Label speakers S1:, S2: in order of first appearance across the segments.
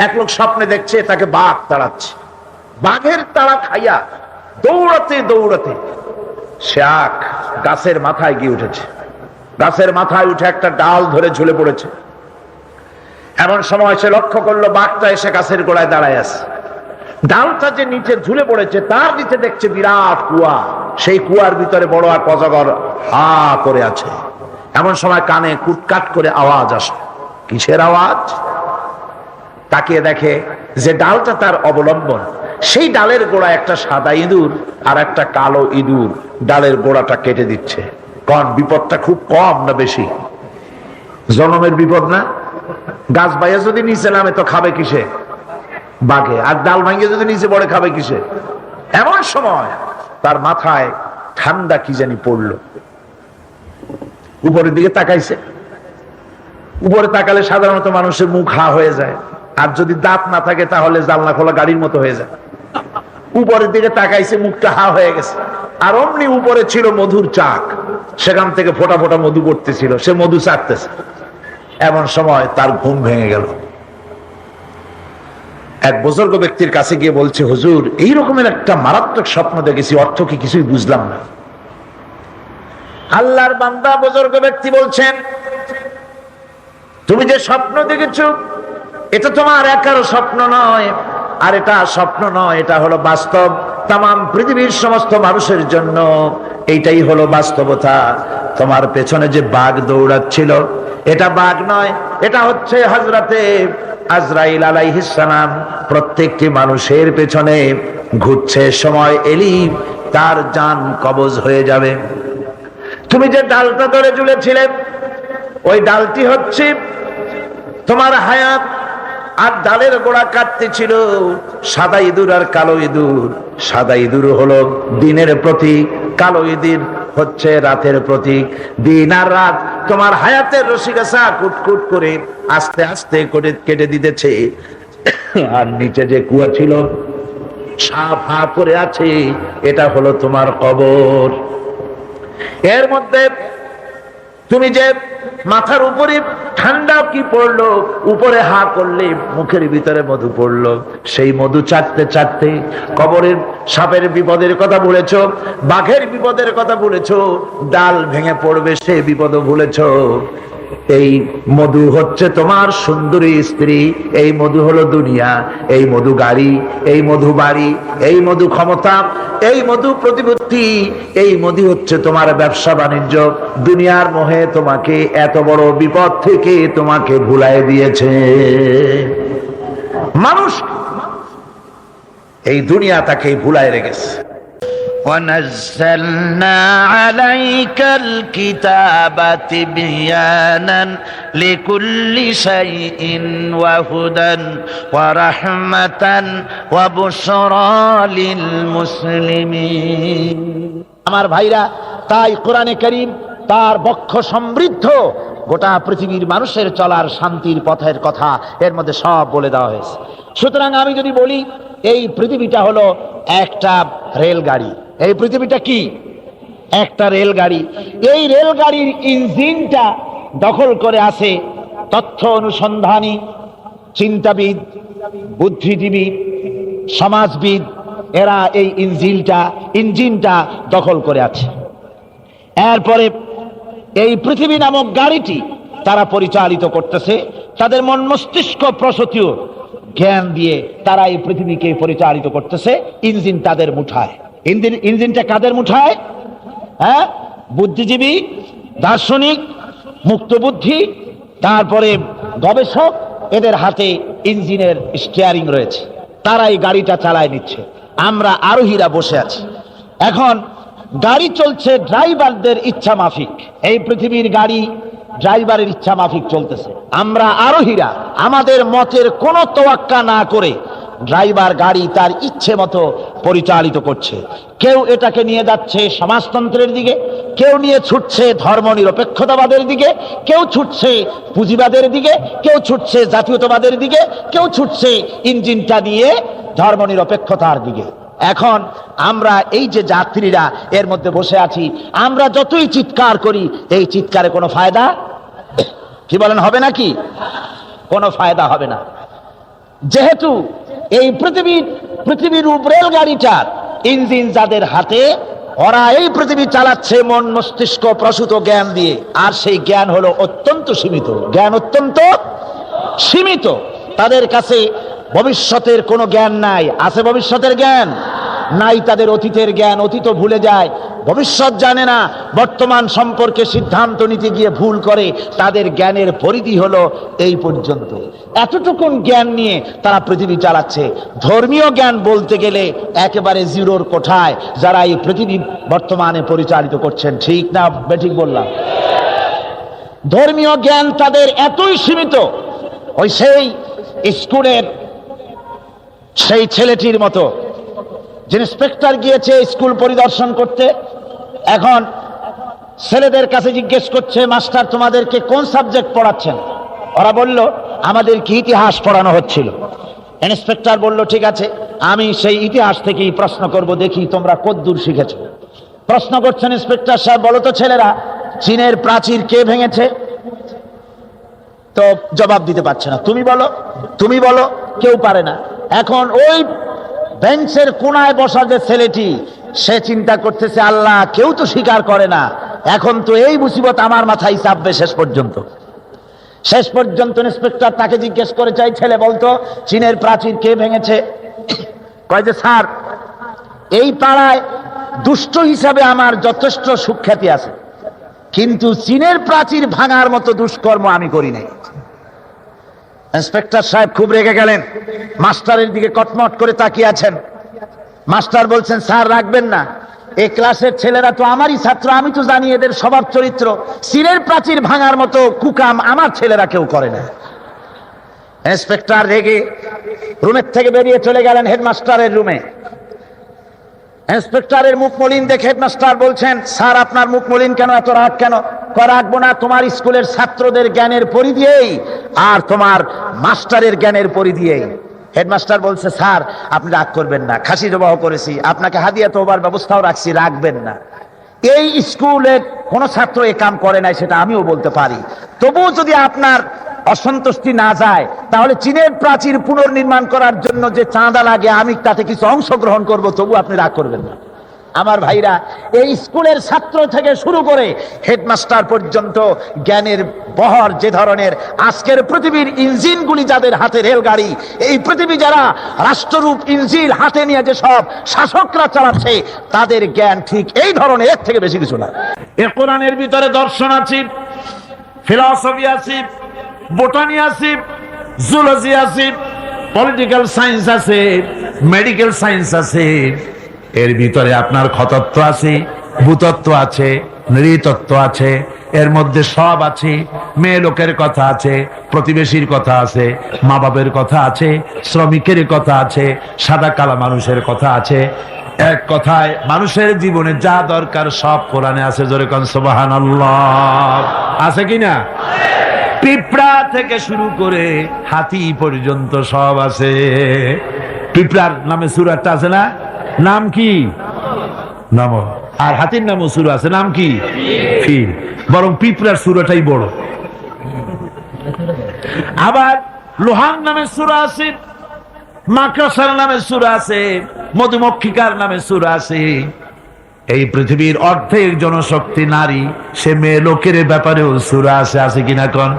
S1: এক লোক স্বপ্নে দেখছে তাকে বাঘ তাড়াচ্ছে, বাঘের তাড়া খাইয়া দৌড়াতে দৌড়াতে সে গাছের মাথায় গিয়ে উঠেছে। গাছের মাথায় উঠে একটা ডাল ধরে ঝুলে পড়েছে। এমন সময় সে লক্ষ্য করলো বাঘটা এসে গাছের গোড়ায় দাঁড়ায় আছে। ডালটা যে নিচে ঝুলে পড়েছে তার নিচে দেখছে বিরাট কুয়া, সেই কুয়ার ভিতরে বড় এক অজগর হা করে আছে। এমন সময় কানে কুটকাট করে আওয়াজ আসে। কিসের আওয়াজ? তাকিয়ে দেখে যে ডালটা তার অবলম্বন, সেই ডালের গোড়ায় একটা সাদা ইঁদুর আর একটা কালো ইঁদুর ডালের গোড়াটা কেটে দিচ্ছে। কারণ বিপদটা খুব কম না বেশি? জনমের বিপদ না? গাছ বাইয়া যদি নিচে নামে তো খাবে কিসে? বাঘে। আর ডাল ভাঙিয়ে যদি নিচে পড়ে খাবে কিসে? এমন সময় তার মাথায় ঠান্ডা কি জানি পড়লো। উপরের দিকে তাকাইছে। উপরে তাকালে সাধারণত মানুষের মুখ হা হয়ে যায়, আর যদি দাঁত না থাকে তাহলে জানলা খোলা গাড়ির মতো হয়ে যায়। উপরের দিকে তাকাইছে, মুখটা হা হয়ে গেছে। আর অমনি উপরে ছিল মধুর চাক, সেখান থেকে ফোটা ফোটা মধু পড়তেছিল, সে মধু চাকতেছে। এমন সময় তার ঘুম ভেঙে গেল। এক বুজুর্গ ব্যক্তির কাছে গিয়ে বলছে, হুজুর এই রকমের একটা মারাত্মক স্বপ্ন দেখেছি, অর্থ কি কিছুই বুঝলাম না। আল্লাহর বান্দা বুজুর্গ ব্যক্তি বলছেন, তুমি যে স্বপ্ন দেখেছো এটা তোমার একারও স্বপ্ন নয়, আর এটা স্বপ্ন নয়, এটা হলো বাস্তব। তামাম পৃথিবীর সমস্ত মানুষের জন্য এইটাই হলো বাস্তবতা। তোমার পেছনে যে বাঘ দৌড়াচ্ছিল এটা বাঘ নয়, এটা হচ্ছে হযরতে আজরাইল আলাইহিস সালাম। প্রত্যেকটি মানুষের পেছনে ঘুরছে, সময় এলি তার জান কবজ হয়ে যাবে। তুমি যে ডালটা ধরে ঝুলেছিলে ওই ডালটি হচ্ছে তোমার হায়াত, আর ডালের গোড়া কাটতে ছিল সাদা ইঁদুর আর কালো ইঁদুর। সাদা ইঁদুর হলো দিনের প্রতীক, কালো ইঁদুর হচ্ছে রাতের প্রতীক। দিন আর রাত তোমার হায়াতের রশিগাছা কুটকুট করে আস্তে আস্তে কেটে দিতেছে। আর নিচে যে কুয়া ছিল সাপ হা করে আছে, এটা হলো তোমার কবর। এর মধ্যে তুমি যে মাথার উপরে ঠান্ডা কি পড়লো, উপরে হা করলে মুখের ভিতরে মধু পড়লো, সেই মধু চাটতে চাটতে কবরের সাপের বিপদের কথা ভুলেছো, বাঘের বিপদের কথা ভুলেছো, ডাল ভেঙে পড়বে সে বিপদও ভুলেছো। এই মধু হচ্ছে তোমার সুন্দরী স্ত্রী, এই মধু হলো দুনিয়া, এই মধু গাড়ি, এই মধু বাড়ি, এই মধু ক্ষমতা, এই মধু প্রতিপত্তি, এই মধু হচ্ছে তোমার ব্যবসা বাণিজ্য। দুনিয়ার মোহে তোমাকে এত বড় বিপদ থেকে তোমাকে ভুলাই দিয়েছে মানুষ। এই দুনিয়া তাকে ভুলাই রেখেছে।
S2: ونزلنا عليك الكتاب تبيانا لكل شيء وهدى ورحمة وبشرى للمسلمين।
S1: আমার ভাইরা, তাই কোরআনে কারীম তার বক্ষ সমৃদ্ধ গোটা পৃথিবীর মানুষের চলার শান্তির পথের কথা এর মধ্যে সব বলে দেওয়া হয়েছে। সুতরাং আমি যদি বলি এই পৃথিবীটা হলো একটা রেলগাড়ি, এই পৃথিবীটা কি? একটা রেলগাড়ি। এই রেলগাড়ির ইঞ্জিনটা দখল করে আছে তথ্য অনুসন্ধানী, চিন্তাবিদ, বুদ্ধিজীবী, সমাজবিদ। এরা এই ইঞ্জিনটা দখল করে আছে। এরপরে এই পৃথিবী নামক গাড়িটি তারা পরিচালিত করতেছে তাদের মন মস্তিষ্ক প্রসূতীয় জ্ঞান দিয়ে। তারা এই পৃথিবীকে পরিচালিত করতেছে। ইঞ্জিন তাদের মুঠায়। ইঞ্জিনটা কাদের মুঠায়? হ্যাঁ, বুদ্ধিজীবী, দার্শনিক, মুক্তবুদ্ধি, তারপরে গবেষক, এদের হাতে ইঞ্জিনের স্টিয়ারিং রয়েছে। তারা এই গাড়িটা চালায় নিচ্ছে, আমরা আরোহীরা বসে আছি। এখন গাড়ি চলছে ড্রাইভারদের ইচ্ছা মাফিক। এই পৃথিবীর গাড়ি ড্রাইভারের ইচ্ছা মাফিক চলতেছে। আমরা আরোহীরা আমাদের মতের কোনো তোয়াক্কা না করে ড্রাইভার গাড়ি তার ইচ্ছে মতো পরিচালিত করছে। কেউ এটাকে নিয়ে যাচ্ছে সমাজতন্ত্রের দিকে, কেউ নিয়ে ছুটছে ধর্ম নিরপেক্ষতাবাদের দিকে, কেউ ছুটছে পুঁজিবাদের দিকে, কেউ ছুটছে জাতীয়তাবাদের দিকে, কেউ ছুটছে ইঞ্জিনটা নিয়ে ধর্ম নিরপেক্ষতার দিকে। এখন আমরা এই যে যাত্রীরা এর মধ্যে বসে আছি, আমরা যতই চিৎকার করি এই চিৎকারে কোনো ফায়দা কি বলেন হবে নাকি? কোনো ফায়দা হবে না। যেহেতু এই পৃথিবীর রেলগাড়িটার ইঞ্জিন যাদের হাতে, ওরা এই পৃথিবী চালাচ্ছে মন মস্তিষ্ক প্রসূত জ্ঞান দিয়ে, আর সেই জ্ঞান হলো অত্যন্ত সীমিত। জ্ঞান অত্যন্ত সীমিত। তাদের কাছে ভবিষ্যতের কোনো জ্ঞান নাই। আছে ভবিষ্যতের জ্ঞান? নাই। তাদের অতীতের জ্ঞান, অতীত ভুলে যায়, ভবিষ্যৎ জানে না, বর্তমান সম্পর্কে সিদ্ধান্ত নিতে গিয়ে ভুল করে। তাদের জ্ঞানের পরিধি হলো এই পর্যন্ত। এতটুকুন জ্ঞান নিয়ে তারা পৃথিবী চালাচ্ছে। ধর্মীয় জ্ঞান বলতে গেলে একেবারে জিরোর কোঠায় যারা এই পৃথিবী বর্তমানে পরিচালিত করছেন। ঠিক না বেঠিক বললাম? ধর্মীয় জ্ঞান তাদের এতই সীমিত, ওই সেই স্কুলের সেই ছেলেটির মতো যে ইন্সপেক্টর গিয়েছে স্কুল পরিদর্শন করতে। এখন ছেলেদের কাছে জিজ্ঞেস করছে, মাস্টার তোমাদেরকে কোন সাবজেক্ট পড়াচ্ছেন? ওরা বলল, আমাদেরকে ইতিহাস পড়ানো হচ্ছিল। ইন্সপেক্টর বলল, ঠিক আছে, আমি সেই ইতিহাস থেকেই প্রশ্ন করব, দেখি তোমরা কতদূর শিখেছো। প্রশ্ন করছেন ইন্সপেক্টর সাহেব, বলো তো ছেলেরা, চীনের প্রাচীর কে ভেঙেছে? তো জবাব দিতে পারছে না। তুমি বলো, কেউ পারে না। এখন ওই বেঞ্চের কোনায় বসা যে ছেলেটি, সে চিন্তা করতেছে, আল্লাহ, কেউ তো স্বীকার করে না, এখন তো এই মুসিবত আমার মাথায় চাপবে শেষ পর্যন্ত। ইন্সপেক্টর তাকে জিজ্ঞেস করে, চাই ছেলে বলতো চীনের প্রাচীর কে ভেঙেছে? কয় যে, স্যার, এই পাড়ায় দুষ্ট হিসাবে আমার যথেষ্ট সুখ্যাতি আছে, কিন্তু চীনের প্রাচীর ভাঙার মতো দুষ্কর্ম আমি করি নাই। ইন্সপেক্টর সাহেব খুব রেগে গেলেন, মাস্টারের দিকে কটমট করে তাকিয়ে আছেন। মাস্টার বলছেন, স্যার রাখবেন না, এই ক্লাসের ছেলেরা তো আমারই ছাত্র, আমি তো জানি এদের স্বভাব চরিত্র, চীনের প্রাচীর ভাঙার মতো কুকাম আমার ছেলেরা কেউ করে না। ইন্সপেক্টর রেগে রুমের থেকে বেরিয়ে চলে গেলেন হেডমাস্টারের রুমে। ইন্সপেক্টরের মুখ মলিন দেখে হেডমাস্টার বলছেন, স্যার আপনার মুখ মলিন কেন, এত রাগ কেন? রাখবো না, তোমার স্কুলের ছাত্রদের জ্ঞানের পরিধিয়েই আর তোমার মাস্টারের জ্ঞানের পরিধিয়েই। হেডমাস্টার বলছে, স্যার আপনি রাগ করবেন না, খাসি জবাহ করেছি, আপনাকে হাদিয়া তোবার ব্যবস্থাও রাখছি, রাখবেন না। এই স্কুলে কোনো ছাত্র এ কাম করে নাই, সেটা আমিও বলতে পারি। তবুও যদি আপনার অসন্তুষ্টি না যায়, তাহলে চীনের প্রাচীর পুনর্নির্মাণ করার জন্য যে চাঁদা লাগে, আমি তাতে কিছু অংশগ্রহণ করব, তবু আপনি রাগ করবেন না। আমার ভাইরা, এই স্কুলের ছাত্র থেকে শুরু করে হেডমাস্টার পর্যন্ত জ্ঞানের বহর যে ধরনের, আজকের পৃথিবীর ইঞ্জিনগুলি যাদের হাতে, রেলগাড়ি, এই পৃথিবী যারা রাষ্ট্ররূপ ইঞ্জিন হাতে নিয়ে যে সব শাসকরা চালাচ্ছে, তাদের জ্ঞান ঠিক এই ধরনের, এর থেকে বেশি কিছু না।
S3: এ কোরআনের ভিতরে দর্শন আছে, ফিলসফি আছে, বোটানি আছে, জুলজি আছে, পলিটিক্যাল সায়েন্স আছে, মেডিকেল সায়েন্স আছে, এর ভিতরে আপনার খতত্ব আছে, ভূতত্ব আছে, নৃতত্ব আছে, এর মধ্যে সব আছে। মেয়ে লোকের কথা আছে, প্রতিবেশীর কথা আছে, মা বাবের কথা আছে, শ্রমিকের কথা আছে, সাদা কালা মানুষের কথা আছে। এক কথায় মানুষের জীবনে যা দরকার সব কোরআনে আছে। জোরে কোন সুবহানাল্লাহ। আছে কিনা? পিঁপড়া থেকে শুরু করে হাতি পর্যন্ত সব আছে। পিঁপড়ার নামে সূরা একটা আছে না? নাম কি? নাম। আর হাতির নামও সূরা আছে, নাম কি? ফিল। বরং পিঁপড়ার সূরাটাই বড়। আবার লোহার নামে সূরা আছে, মাকড়সার নামে সূরা আছে, মধুমক্ষিকার নামে সূরা আছে। এই পৃথিবীর অর্ধেক জনশক্তি নারী, সে মেয়ে লোকের ব্যাপারেও সূরা আছে। আছে কিনা কোন?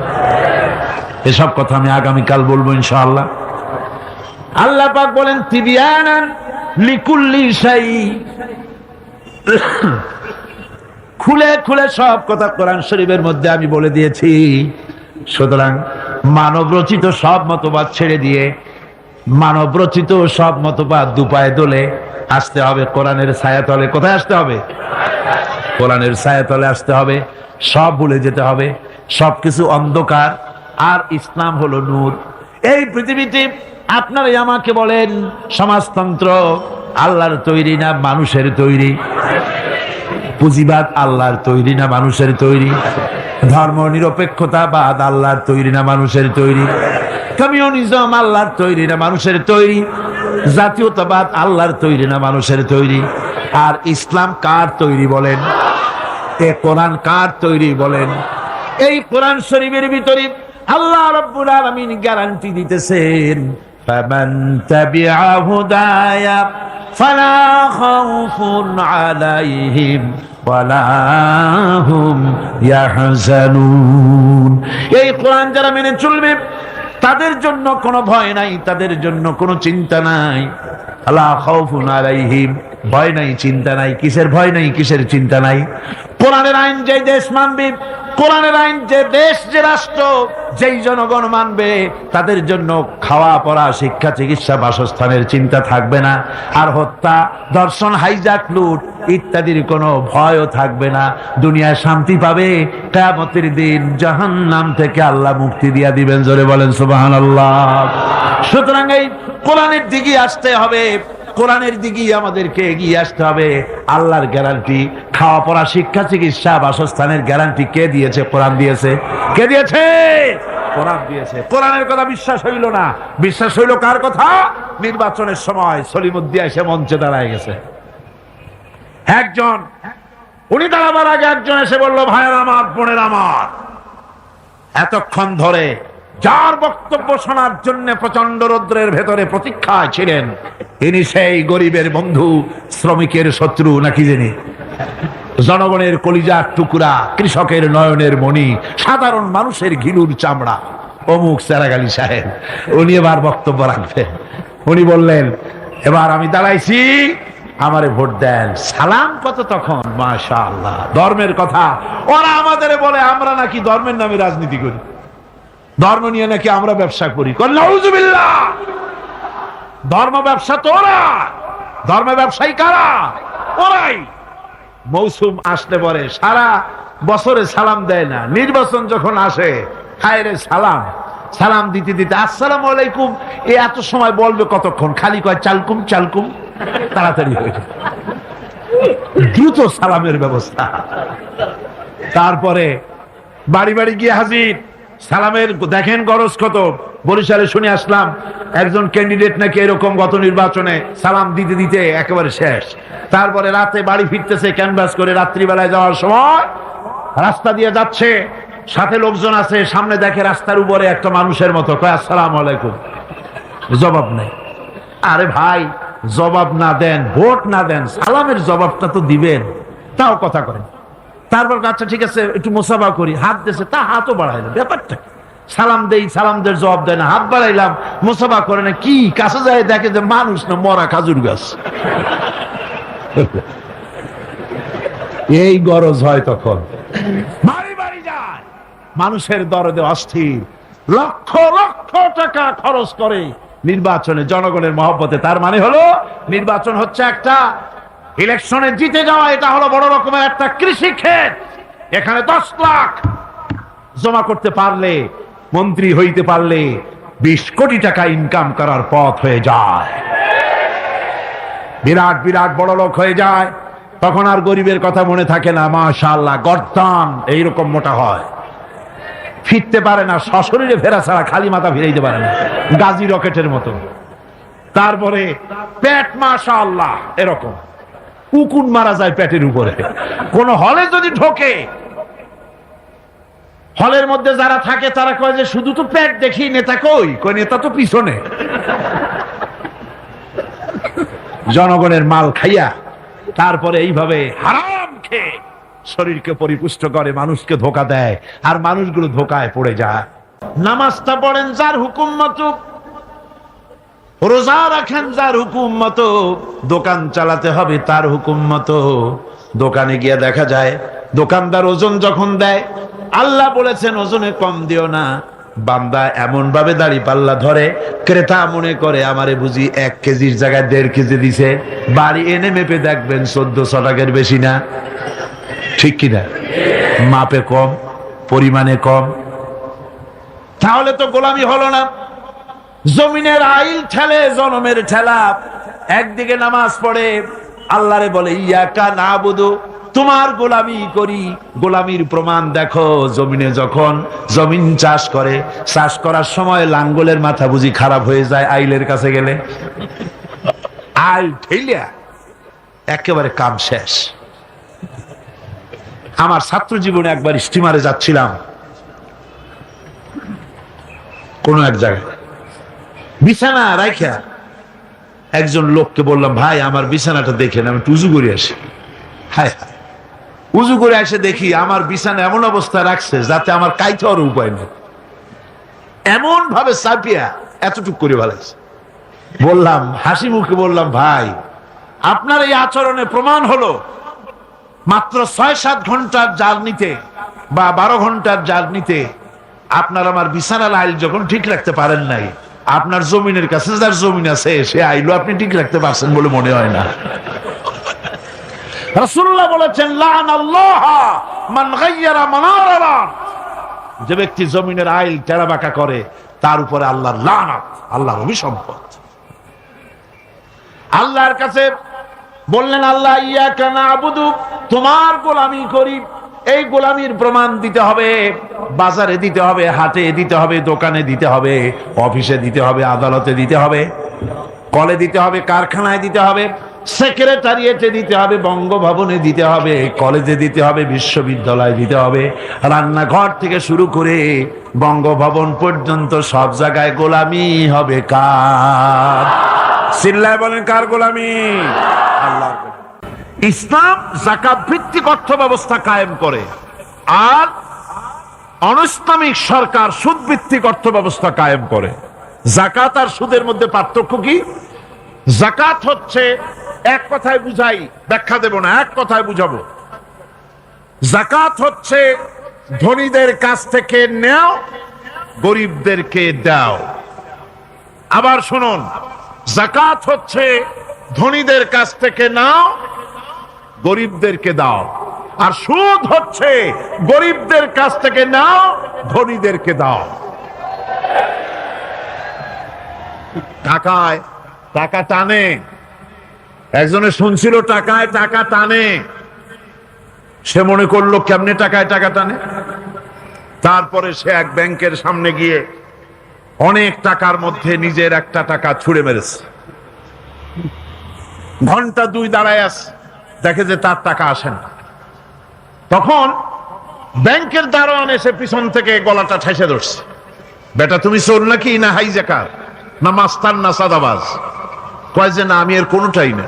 S3: এসব কথা আমি আগামীকাল বলবো ইনশাআল্লাহ। আল্লাহ পাক বলেন, তিবিয়ানান লিকুল্লি শাই, খুলে খুলে সব কথা কোরআন শরীফের মধ্যে আমি বলে দিয়েছি। সুতরাং মানব রচিত সব মতবাদ ছেড়ে দিয়ে মানব রচিত সব মতবাদ দুপায়ে দোলে আসতে হবে কোরআনের ছায়াতলে। কোথায় আসতে হবে? কোরআনের ছায়াতলে আসতে হবে। সব ভুলে যেতে হবে, সবকিছু অন্ধকার, আর ইসলাম হলো নূর। এই পৃথিবীতে আপনারাই আমাকে বলেন, সমাজতন্ত্র আল্লাহর তৈরি না মানুষের তৈরি? পুঁজিবাদ আল্লাহর তৈরি না মানুষের তৈরি? ধর্ম নিরপেক্ষতাবাদ আল্লাহর তৈরি না মানুষের তৈরি? কমিউনিজম আল্লাহর তৈরি না মানুষের তৈরি? জাতীয়তাবাদ আল্লাহর তৈরি না মানুষের তৈরি? আর ইসলাম কার তৈরি বলেন? এ কোরআন কার তৈরি বলেন? এই কোরআন শরীফের ভিতরে আল্লাহ রাব্বুল আলামিন গ্যারান্টি দিতেছেন, ফামান তাবিআ হুদায়া ফালা খাউফুন আলাইহিম ওয়ালা হুম ইয়াহজানুন। এই কোরআন যারা মেনে চলবে তাদের জন্য কোনো ভয় নাই, তাদের জন্য কোনো চিন্তা নাই। আলা খাউফুন আলাইহিম, ভয় নাই, চিন্তা নাই। কিসের ভয় নাই, কিসের চিন্তা নাই? কোরআনের আইন যে দেশ মানবে, কোরআনের আইন যে দেশ, যে রাষ্ট্র, যেই জনগণ মানবে, তাদের জন্য খাওয়া পড়া, শিক্ষা, চিকিৎসা, বাসস্থানের চিন্তা থাকবে না। আর হত্যা, ধর্ষণ, হাইজাক, লুট ইত্যাদির কোনো ভয়ও থাকবে না। দুনিয়ায় শান্তি পাবে, কিয়ামতের দিন জাহান্নাম থেকে আল্লাহ মুক্তি দিয়া দিবেন। জোরে বলেন সুবহানাল্লাহ। সুতরাং এই কোরআনের দিকে আসতে হবে, কোরআনের দিকে আমাদেরকে এগিয়ে আসতে হবে। আল্লাহর গ্যারান্টি, খাওয়া পড়া, শিক্ষা, চিকিৎসা, বাসস্থানের গ্যারান্টি কে দিয়েছে? কোরআন দিয়েছে। কে দিয়েছে? কোরআন দিয়েছে। কোরআনের কথা বিশ্বাস হইল না, বিশ্বাস হইল কার কথা? নির্বাচনের সময় সলিমুদ্দিন এসে মঞ্চে দাঁড়ায় গেছে। একজন, উনি দাঁড়াবার আগে একজন এসে বলল, ভাইয়ের আমার, বোনের আমার, এতক্ষণ ধরে যার বক্তব্য শোনার জন্য প্রচন্ড রৌদ্রের ভেতরে প্রতীক্ষায় ছিলেন, ইনি সেই গরিবের বন্ধু, শ্রমিকের শত্রু, নাকি জানি জনগণের কলিজার টুকরা, কৃষকের নয়নের মণি, সাধারণ মানুষের ঘিলুর চামড়া, অমুক চেরাগালী সাহেব, উনি এবার বক্তব্য রাখবেন। উনি বললেন, এবার আমি দাঁড়াইছি, আমারে ভোট দেন। সালাম কত তখন, মাশাআল্লাহ। ধর্মের কথা ওরা আমাদের বলে, আমরা নাকি ধর্মের নামে রাজনীতি করি, ধর্ম নিয়ে নাকি আমরা ব্যবসা করি। নাউজুবিল্লাহ। ধর্ম ব্যবসা তো ওরা, ধর্ম ব্যবসায়ী কারা? ওরাই। মৌসুম আসলে পরে সারা বছরে সালাম দেয় না, নির্বাচন যখন আসে, হায়রে সালাম, সালাম দিতে দিতে আসসালামু আলাইকুম, এত সময় বলবে কতক্ষণ? খালি কয় চালকুম চালকুম, তাড়াতাড়ি হয়ে যায়, দ্রুত সালামের ব্যবস্থা। তারপরে বাড়ি বাড়ি গিয়ে হাজির, সালামের দেখেন গরজ কত। বরিশালে শুনে আসলাম একজন ক্যান্ডিডেট নাকি এরকম গত নির্বাচনে সালাম দিতে দিতে একেবারে শেষ। তারপরে রাতে বাড়ি ফিরতেছে ক্যানভাস করে, রাত্রিবেলায় যাওয়ার সময় রাস্তা দিয়ে যাচ্ছে, সাথে লোকজন আছে, সামনে দেখে রাস্তার উপরে একটা মানুষের মতো, কয় আসসালামু আলাইকুম, জবাব নেই। আরে ভাই, জবাব না দেন, ভোট না দেন, সালামের জবাবটা তো দিবেন, তাও কথা করেন। তারপর আচ্ছা ঠিক আছে একটু মোসাফা করি, হাত দিয়েছে, তা হাতও বাড়াইলাম, ব্যাপারটা সালাম দেই, সালামদের জবাব দেয় না, হাত বাড়াইলাম, মোসাফা করে না, কি কাছে যায় দেখে যে মানুষ না, মরা খাজুর গাছ। এই গরজ হয় তখন, বাড়ি বাড়ি যায়, মানুষের দরদে অস্থির, লক্ষ লক্ষ টাকা খরচ করে নির্বাচনে, জনগণের মহব্বতে। তার মানে হলো নির্বাচন হচ্ছে একটা ইলেকশনে জিতে যাওয়া, এটা হলো বড় রকমের একটা কৃষি ক্ষেত। এখানে 10 লাখ জমা করতে পারলে, মন্ত্রী হইতে পারলে 20 কোটি টাকা ইনকাম করার পথ হয়ে যায়, বিরাট বিরাট বড় লোক হয়ে যায়। তখন আর গরিবের কথা মনে থাকে না। মাশাআল্লাহ, গর্দান এইরকম মোটা হয়, ফিরতে পারে না, সশরীরে ফেরা ছাড়া খালি মাথা ফিরাইতে পারে না, গাজী রকেটের মতো। তারপরে পেট মাশাআল্লাহ এরকম, উকুন মারা যায় পেটের উপরে। কোন হলে যদি ঢোকে, হলের মধ্যে যারা থাকে তারা কয় যে শুধু তো পেট দেখি, নেতা কই? কই নেতা তো পিছনে। জনগণের মাল খাইয়া তারপরে এইভাবে হারাম খেয়ে শরীরকে পরিপুষ্ট করে, মানুষকে ধোকা দেয়, আর মানুষগুলো ধোকায় পড়ে যায়। নামাজটা পড়েন যার হুকুম মতো, রোজা রাখেন যার হুকুম মতো, দোকান চালাতে হবে তার হুকুম মতো। দোকানে গিয়ে দেখা যায় দোকানদার ওজন যখন দেয়, আল্লাহ বলেছেন ওজনে কম দিও না। বান্দা এমন ভাবে দাড়ি পাল্লা ধরে, ক্রেতা মনে করে আমারে বুঝি 1 কেজির জায়গায় 1.5 কেজি দিছে। বাড়ি এনে মেপে দেখবেন 1400 টাকার বেশি না, ঠিক কিনা? মাপে কম, পরিমাণে কম। তাহলে তো গোলামি হলো না। জমিনের আইল ঠেলে জনমের ঠেলা। একদিকে নামাজ পড়ে, আল্লাহরে বলে ইয়াকা নাবুদু, তোমার গোলামি করি। গোলামির প্রমাণ দেখো, জমিনে যখন জমিন চাষ করে, চাষ করার সময় লাঙ্গলের মাথা বুঝি খারাপ হয়ে যায় আইলের কাছে গেলে, আইল ঠেলিয়া একেবারে কাম শেষ। আমার ছাত্র জীবনে একবার স্টিমারে যাচ্ছিলাম কোন এক জায়গায়, বিছানা রাখা একজন লোককে বললাম, ভাই আমার বিছানাটা দেখেন, আমি উজু করে আসি। হায় হায়, উজু করে এসে দেখি আমার বিছানা এমন অবস্থা রাখছে যাতে আমার কাইতে হওয়ার উপায় নেই, এমন ভাবে চাপিয়া এতটুক করে ভালাইছে। বললাম, হাসি মুখে বললাম, ভাই আপনার এই আচরণে প্রমাণ হলো মাত্র ৬-৭ ঘন্টার জার্নিতে বা ১২ ঘন্টার জার্নিতে আপনার আমার বিছানা লাইল যখন ঠিক রাখতে পারেন নাই, আপনার জমিনের কাছে যার জমিন আছে সে আইলো আপনি ঠিক রাখতে পারছেন বলে মনে হয় না। রাসূলুল্লাহ বলেছেন, লানাল্লাহ মান গায়্যারা মানারারা, যে ব্যক্তি জমিনের আইল টেরা বাঁকা করে তার উপরে আল্লাহর লানত, আল্লাহর অভিসম্পদ। আল্লাহর কাছে বললেন, আল্লাহ ইয়াকা না'বুদু, তোমার গোলামি করি। এই গোলামির প্রমাণ দিতে হবে, বাজারে দিতে হবে, হাটে দিতে হবে, দোকানে দিতে হবে, অফিসে দিতে হবে, আদালতে দিতে হবে, কলে দিতে হবে, কারখানায় দিতে হবে, সেক্রেটারিয়েটে দিতে হবে, বঙ্গভবনে দিতে হবে, কলেজে দিতে হবে, বিশ্ববিদ্যালয়ে দিতে হবে, রান্নাঘর থেকে শুরু করে বঙ্গভবন পর্যন্ত সব জায়গায় গোলামি হবে কার? চিল্লায় বলেন, কার গোলামি? আল্লাহর গোলামি। ইসলাম যাকাত ভিত্তিক অর্থ ব্যবস্থা কায়েম করে, আর অনিসলামিক সরকার সুদ ভিত্তিক অর্থ ব্যবস্থা কায়েম করে। যাকাত আর সুদের মধ্যে পার্থক্য কি? যাকাত হচ্ছে, এক কথায় বুঝাই, ব্যাখ্যা দেব না, এক কথায় বুঝাবো। যাকাত হচ্ছে ধনীদের কাছ থেকে নেও, গরিবদেরকে দাও। আবার শুনুন, যাকাত হচ্ছে ধনীদের কাছ থেকে নাও, গরিবদেরকে দাও। আর সুদ হচ্ছে গরিবদের কাছ থেকে নাও, ধনীদেরকে দাও। টাকায় টাকা টানে, একজনে শুনছিল টাকায় টাকা টানে, সে মনে করলো কেমনে টাকায় টাকা টানে। তারপরে সে এক ব্যাংকের সামনে গিয়ে অনেক টাকার মধ্যে নিজের একটা টাকা ছুঁড়ে মেরেছে। ঘন্টা 2 দাঁড়ায় আছে, দেখে যে তার টাকা আসে না। তখন ব্যাংকের দারোয়ান এসে পিছন থেকে গলাটা ঠেসে ধরছে, বেটা তুমি চোর নাকি, না হাইজ্যাকার, না মাস্তান, না সাদাবাজ? কয় যে না, আমি এর কোনোটাই না।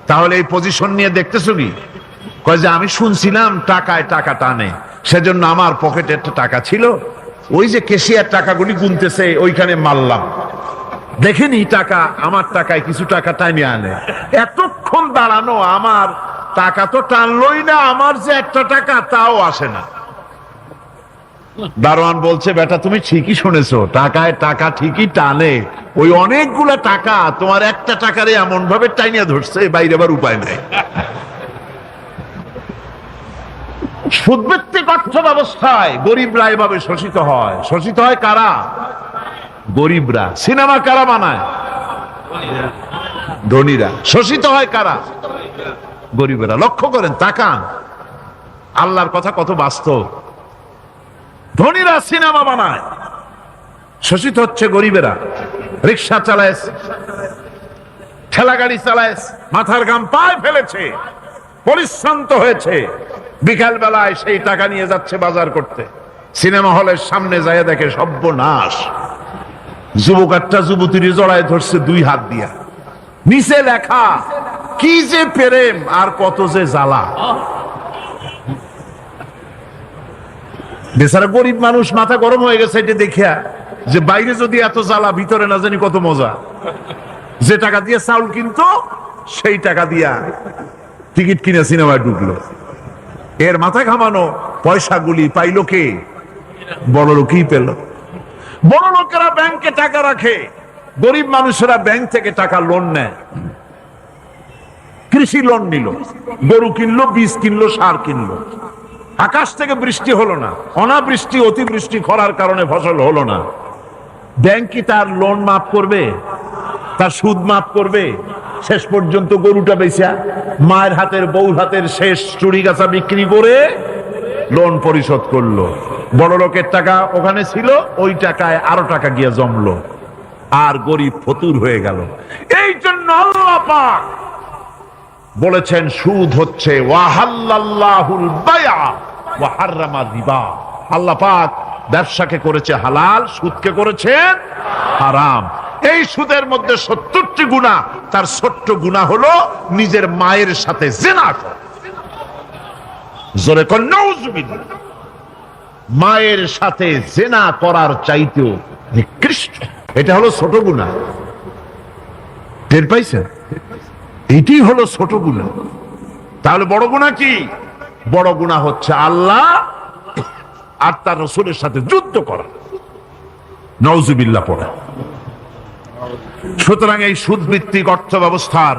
S3: তাহলে এই পজিশন নিয়ে দেখতেছো কি? কয় যে আমি শুনছিলাম টাকায় টাকা টানে, সেজন্য আমার পকেটে একটা টাকা ছিল, ওই যে কেশিয়ার টাকাগুলি গুনতেছে ওইখানে মারলাম, দেখেনি টাকা, আমার টাকায় কিছু টাকা টাইনে আনে। এতক্ষণ দাঁড়ানো, আমার টাকা তো টানলই না, আমার যে একটা টাকা তাও আসে না। দারোয়ান বলছে, বেটা তুমি ঠিকই শুনেছো, টাকায় টাকা ঠিকই টানে, ওই অনেকগুলা টাকা তোমার একটা টাকারে এমন ভাবে টাইনিয়া ধরছে, বাইরে আবার উপায় নেই। সুদভিত্তিক অর্থ ব্যবস্থায় গরিবরা এভাবে শোষিত হয়। শোষিত হয় কারা? গরিবরা। সিনেমা কারা বানায়? ধনীরা। শোষিত হয় কারা? গরিবরা। লক্ষ্য করেন, তাকান, আল্লাহর কথা কত বাস্তব। ধনীরা সিনেমা বানায়, শোষিত হচ্ছে গরিবেরা। রিক্সা চালায়, ঠেলা গাড়ি চালায়, মাথার ঘাম পায়ে ফেলেছে, পরিশ্রান্ত হয়েছে, বিকাল বেলায় সেই টাকা নিয়ে যাচ্ছে বাজার করতে। সিনেমা হলের সামনে যায় দেখে সর্বনাশ, যুবক একটা যুবতীর জড়ায় ধরছে 2 হাত দিয়া, নিচে লেখা কি যে প্রেম আর কত যে জ্বালা। বেচারা গরিব মানুষ মাথা গরম হয়ে গেছে এটা দেখিয়া, যে বাইরে যদি এত জ্বালা, ভিতরে না জানি কত মজা। যে টাকা দিয়ে চাউল কিনতো, সেই টাকা দিয়া টিকিট কিনে সিনেমায় ঢুকলো। এর মাথা ঘামানো পয়সাগুলি পাইলো কে? বড় লোকই পেল। বড় লোকেরা ব্যাংকে টাকা রাখে, গরিব মানুষেরা ব্যাংক থেকে টাকা লোন নেয়। কৃষি লোন নিল, গরু কিনলো, বীজ কিনলো, সার কিনলো। আকাশ থেকে বৃষ্টি হলো না, অনাবৃষ্টি, অতিবৃষ্টি, খরার কারণে ফসল হলো না। ব্যাংক কি তার লোন মাফ করবে? তার সুদ মাফ করবে? শেষ পর্যন্ত গরুটা বেচা, মায়ের হাতের, বউর হাতের শেষ চুড়ি গাছা বিক্রি করে লোন পরিশোধ করলো। বড় লোকের টাকা ওখানে ছিল, ওই টাকায় আরো টাকা গিয়ে জমলো, আর গরিব ফতুর হয়ে গেল। এই জন্য আল্লাহ পাক বলেছেন, সুদ হচ্ছে ওয়াহাল্লাল্লাহুল বায়আ ওয়া হাররামা রিবা। আল্লাহ পাক ব্যবসাকে করেছে হালাল, সুদকে করেছে হারাম। এই সুদের মধ্যে 70টি গুনাহ, তার ছোট্ট গুনাহ হলো নিজের মায়ের সাথে জিনা করা। জোরে কর নাউজুবিল্লাহ। মায়ের সাথে জিনা করার চাইতেও নিকৃষ্ট, এটা হলো ছোট গুনাহ। টের পাইছেন? এটি হলো ছোট গুনাহ। তাহলে বড় গুনাহ কি? বড় গুনাহ হচ্ছে আল্লাহ আর তার রাসূলের সাথে যুদ্ধ করা, নাউজুবিল্লাহ পড়া। সুতরাং এই সুদভিত্তিক অর্থ ব্যবস্থার,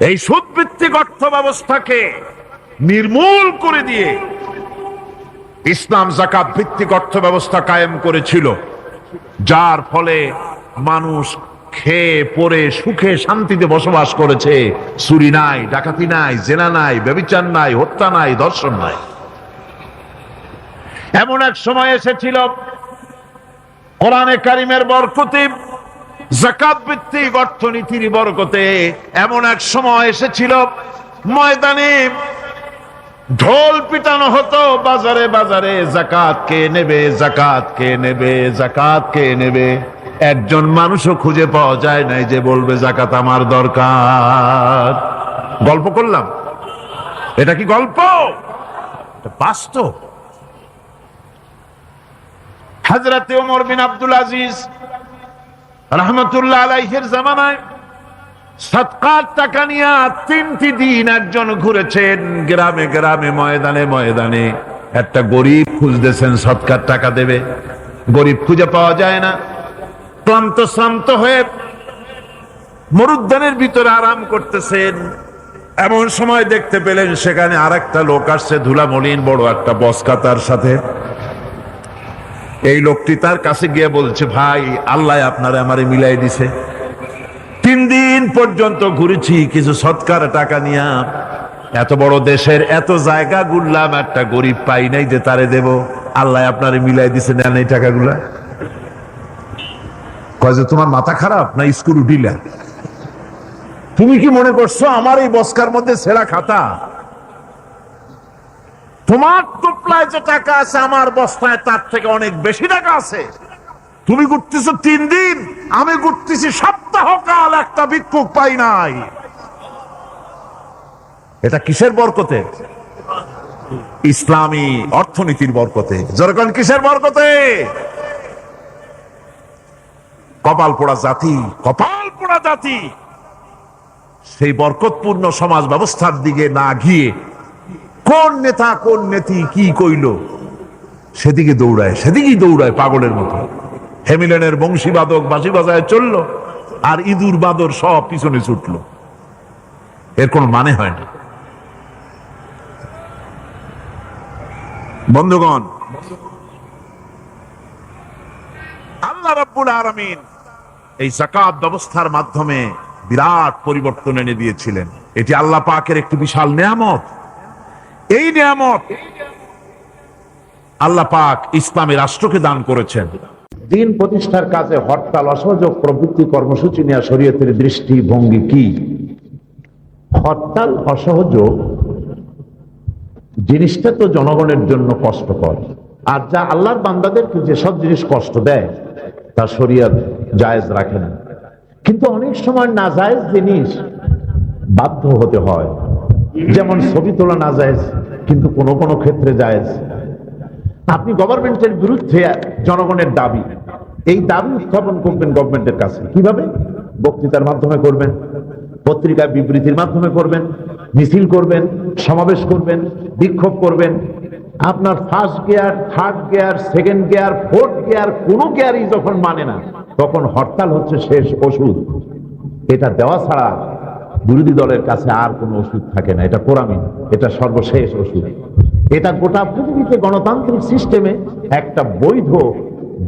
S3: এই সুদভিত্তিক অর্থ ব্যবস্থাকে নির্মূল করে দিয়ে ইসলাম যাকাত ভিত্তিক অর্থ ব্যবস্থা কায়েম করেছিল, যার ফলে মানুষ খেয়ে পরে সুখে শান্তিতে বসবাস করেছে। চুরি নাই, ডাকাতি নাই, জেনা নাই, ব্যভিচার নাই, হত্যা নাই, ধর্ষণ নাই। এমন এক সময় এসেছিল কোরআনে কারিমের বরকতে, যাকাত ভিত্তিক অর্থনীতির বরকতে, এমন এক সময় এসেছিল ময়দানে ঢোল পিটানো হতো বাজারে বাজারে, যাকাত কে নেবে, যাকাত কে নেবে, যাকাত কে নেবে। একজন মানুষও খুঁজে পাওয়া যায় নাই যে বলবে যাকাত আমার দরকার। গল্প করলাম? এটা কি গল্প? এটা বাস্তব। হযরত ওমর বিন আব্দুল আজিজ রাহমাতুল্লাহ আলাইহির জামানায় সদকার টাকা নিয়ে 3টি দিন একজন ঘুরেছেন গ্রামে গ্রামে, ময়দানে ময়দানে। একটা গরিব খুঁজতেছেন সদকার টাকা দেবে, গরিব খুঁজে পাওয়া যায় না। ক্লান্ত শ্রান্ত হয়ে মরুদ্যানের ভিতরে আরাম করতেছেন, এমন সময় দেখতে পেলেন সেখানে আরেকটা লোক আসছে, ধুলা মলিন বড় একটা বস্কা তার সাথে। এই লোকটি তার কাছে গিয়ে বলছে, ভাই আল্লাহ আপনারে আমারে মিলাই দিছে, 3 দিন পর্যন্ত ঘুরেছি কিছু সৎকার টাকা নিয়া, এত বড় দেশের এত জায়গা ঘুরলাম, একটা গরিব পাই নাই যে তারে দেব, আল্লাহ আপনারে মিলাই দিছে, নেন এই টাকাগুলা। কয় যে তোমার মাথা খারাপ না স্ক্রু ঢিলা? তুমি কি মনে করছো আমার এই বস্কার মধ্যে ছেঁড়া খাতা? তোমার টুপলায় যে টাকা আছে আমার বস্তায় তার থেকে অনেক বেশি টাকা আছে। তুমি ঘুরতেছো 3 দিন, আমি ঘুরতেছি সপ্তাহকাল, একটা ভিক্ষুক পাই নাই। এটা কিসের বরকতে? ইসলামী অর্থনীতির বরকতে। যখন কিসের বরকতে? কপাল পোড়া জাতি, কপাল পোড়া জাতি। সেই বরকতপূর্ণ সমাজ ব্যবস্থার দিকে না গিয়ে কোন নেতা কোন নেত্রী কি কইল সেদিকে দৌড়ায়, সেদিকেই দৌড়ায় পাগলের মতো। হেমিলেনের বংশীবাদক বাঁশি বাজায় চলল, আর ইঁদুর বাদর সব পিছনে ছুটল। এর কোন মানে হয় না। বন্ধুগণ, আল্লাহ রাব্বুল আলামিন এই যাকাত ব্যবস্থার মাধ্যমে বিরাট পরিবর্তন এনে দিয়েছিলেন। এটি আল্লাহ পাকের একটি বিশাল নিয়ামত। এই নিয়ামত আল্লাহ পাক ইসলামী রাষ্ট্রকে দান করেছেন।
S1: দিন প্রতিষ্ঠার কাজে হরতাল, অসহযোগ প্রভৃতি কর্মসূচি নেওয়া শরীয়তের দৃষ্টিভঙ্গি কি? হরতাল, অসহযোগ জিনিসটা তো জনগণের জন্য কষ্টকর, আর যা আল্লাহর বান্দাদেরকে যেসব জিনিস কষ্ট দেয় তা শরীয়ত জায়েজ রাখে না। কিন্তু অনেক সময় নাজায়েজ জিনিস বাধ্য হতে হয়, যেমন ছবি তোলা নাজায়েজ কিন্তু কোনো কোনো ক্ষেত্রে জায়েজ। আপনি গভর্নমেন্টের বিরুদ্ধে জনগণের দাবি, এই দাবি উত্থাপন করবেন গভর্নমেন্টের কাছে কিভাবে? বক্তৃতার মাধ্যমে করবেন, পত্রিকায় বিবৃতির মাধ্যমে করবেন, মিছিল করবেন, সমাবেশ করবেন, বিক্ষোভ করবেন। আপনার first gear, third gear, second gear, fourth gear, কোনো গিয়ারই যখন মানে না, তখন হরতাল হচ্ছে শেষ ওষুধ। এটা দেওয়া ছাড়া বিরোধী দলের কাছে আর কোনো ওষুধ থাকে না। এটা কোরআন, এটা সর্বশেষ ওষুধ। এটা গোটা পৃথিবীতে গণতান্ত্রিক সিস্টেমে একটা বৈধ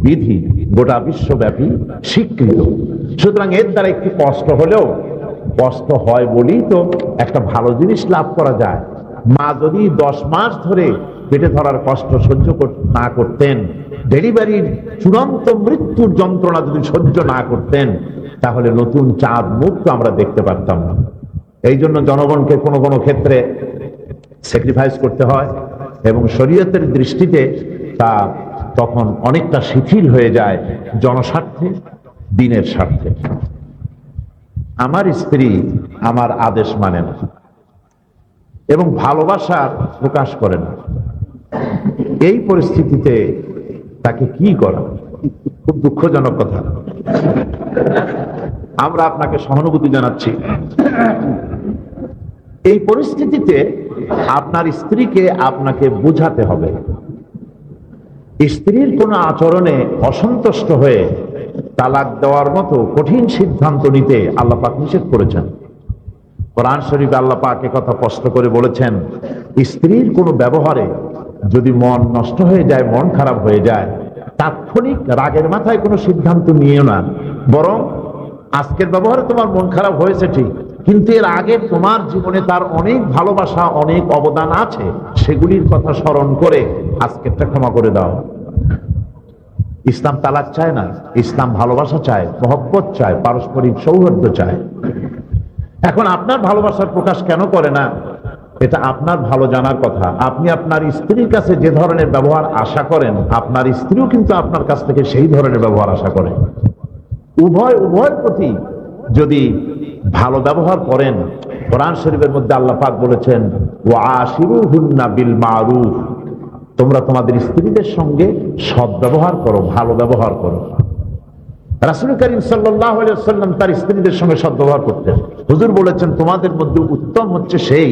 S1: বিধি, গোটা বিশ্বব্যাপী স্বীকৃত। সুতরাং এর দ্বারা একটু কষ্ট হলেও, কষ্ট হয় বলেই তো একটা ভালো জিনিস লাভ করা যায়। মা যদি 10 মাস ধরে পেটে ধরার কষ্ট সহ্য না করতেন, ডেলিভারির চূড়ান্ত মৃত্যুর যন্ত্রণা যদি সহ্য না করতেন, তাহলে নতুন চাঁদ মুখ তো আমরা দেখতে পারতাম না। এই জন্য জনগণকে কোনো কোনো ক্ষেত্রে স্যাক্রিফাইস করতে হয়,
S3: এবং শরীয়তের দৃষ্টিতে তা তখন অনেকটা শিথিল হয়ে যায় জনস্বার্থে, দিনের স্বার্থে। আমার স্ত্রী আমার আদেশ মানে না এবং ভালোবাসার প্রকাশ করে না, এই পরিস্থিতিতে তাকে কি করা? খুব দুঃখজনক কথা। আমরা আপনাকে সহানুভূতি জানাচ্ছি। এই পরিস্থিতিতে আপনার স্ত্রীকে আপনাকে বোঝাতে হবে। স্ত্রীর কোন আচরণে অসন্তুষ্ট হয়ে তালাক দেওয়ার মতো কঠিন সিদ্ধান্ত নিতে আল্লাহ পাক নিষেধ করেছেন। কোরআন শরীফে আল্লাহ পাক কথা স্পষ্ট করে বলেছেন, স্ত্রীর কোনো ব্যবহারে যদি মন নষ্ট হয়ে যায়, মন খারাপ হয়ে যায়, তাৎক্ষণিক রাগের মাথায় কোনো সিদ্ধান্ত নিও না, বরং আজকের ব্যবহারে তোমার মন খারাপ হয়েছে ঠিক, কিন্তু এর আগে তোমার জীবনে তার অনেক ভালোবাসা, অনেক অবদান আছে, সেগুলির কথা স্মরণ করে আজকেরটা ক্ষমা করে দাও। ইসলাম তালাক চায় না, ইসলাম ভালোবাসা চায়, মহব্বত চায়, পারস্পরিক সৌহার্দ্য চায়। এখন আপনার ভালোবাসার প্রকাশ কেন করে না, এটা আপনার ভালো জানার কথা। আপনি আপনার স্ত্রীর কাছে যে ধরনের ব্যবহার আশা করেন, আপনার স্ত্রীও কিন্তু আপনার কাছ থেকে সেই ধরনের ব্যবহার আশা করে। উভয়ের প্রতি যদি ভালো ব্যবহার করেন, কোরআন শরীফের মধ্যে আল্লাহ পাক বলেছেন, ওয়া আশিরুহুন্না বিল মারুফ, তোমরা তোমাদের স্ত্রীদের সঙ্গে সৎ ব্যবহার করো, ভালো ব্যবহার করো। রাসূল করিম সাল্লাল্লাহু আলাইহি ওয়াসাল্লাম তার স্ত্রীদের সঙ্গে সৎ ব্যবহার করতেন। হুজুর বলেছেন, তোমাদের মধ্যে উত্তম হচ্ছে সেই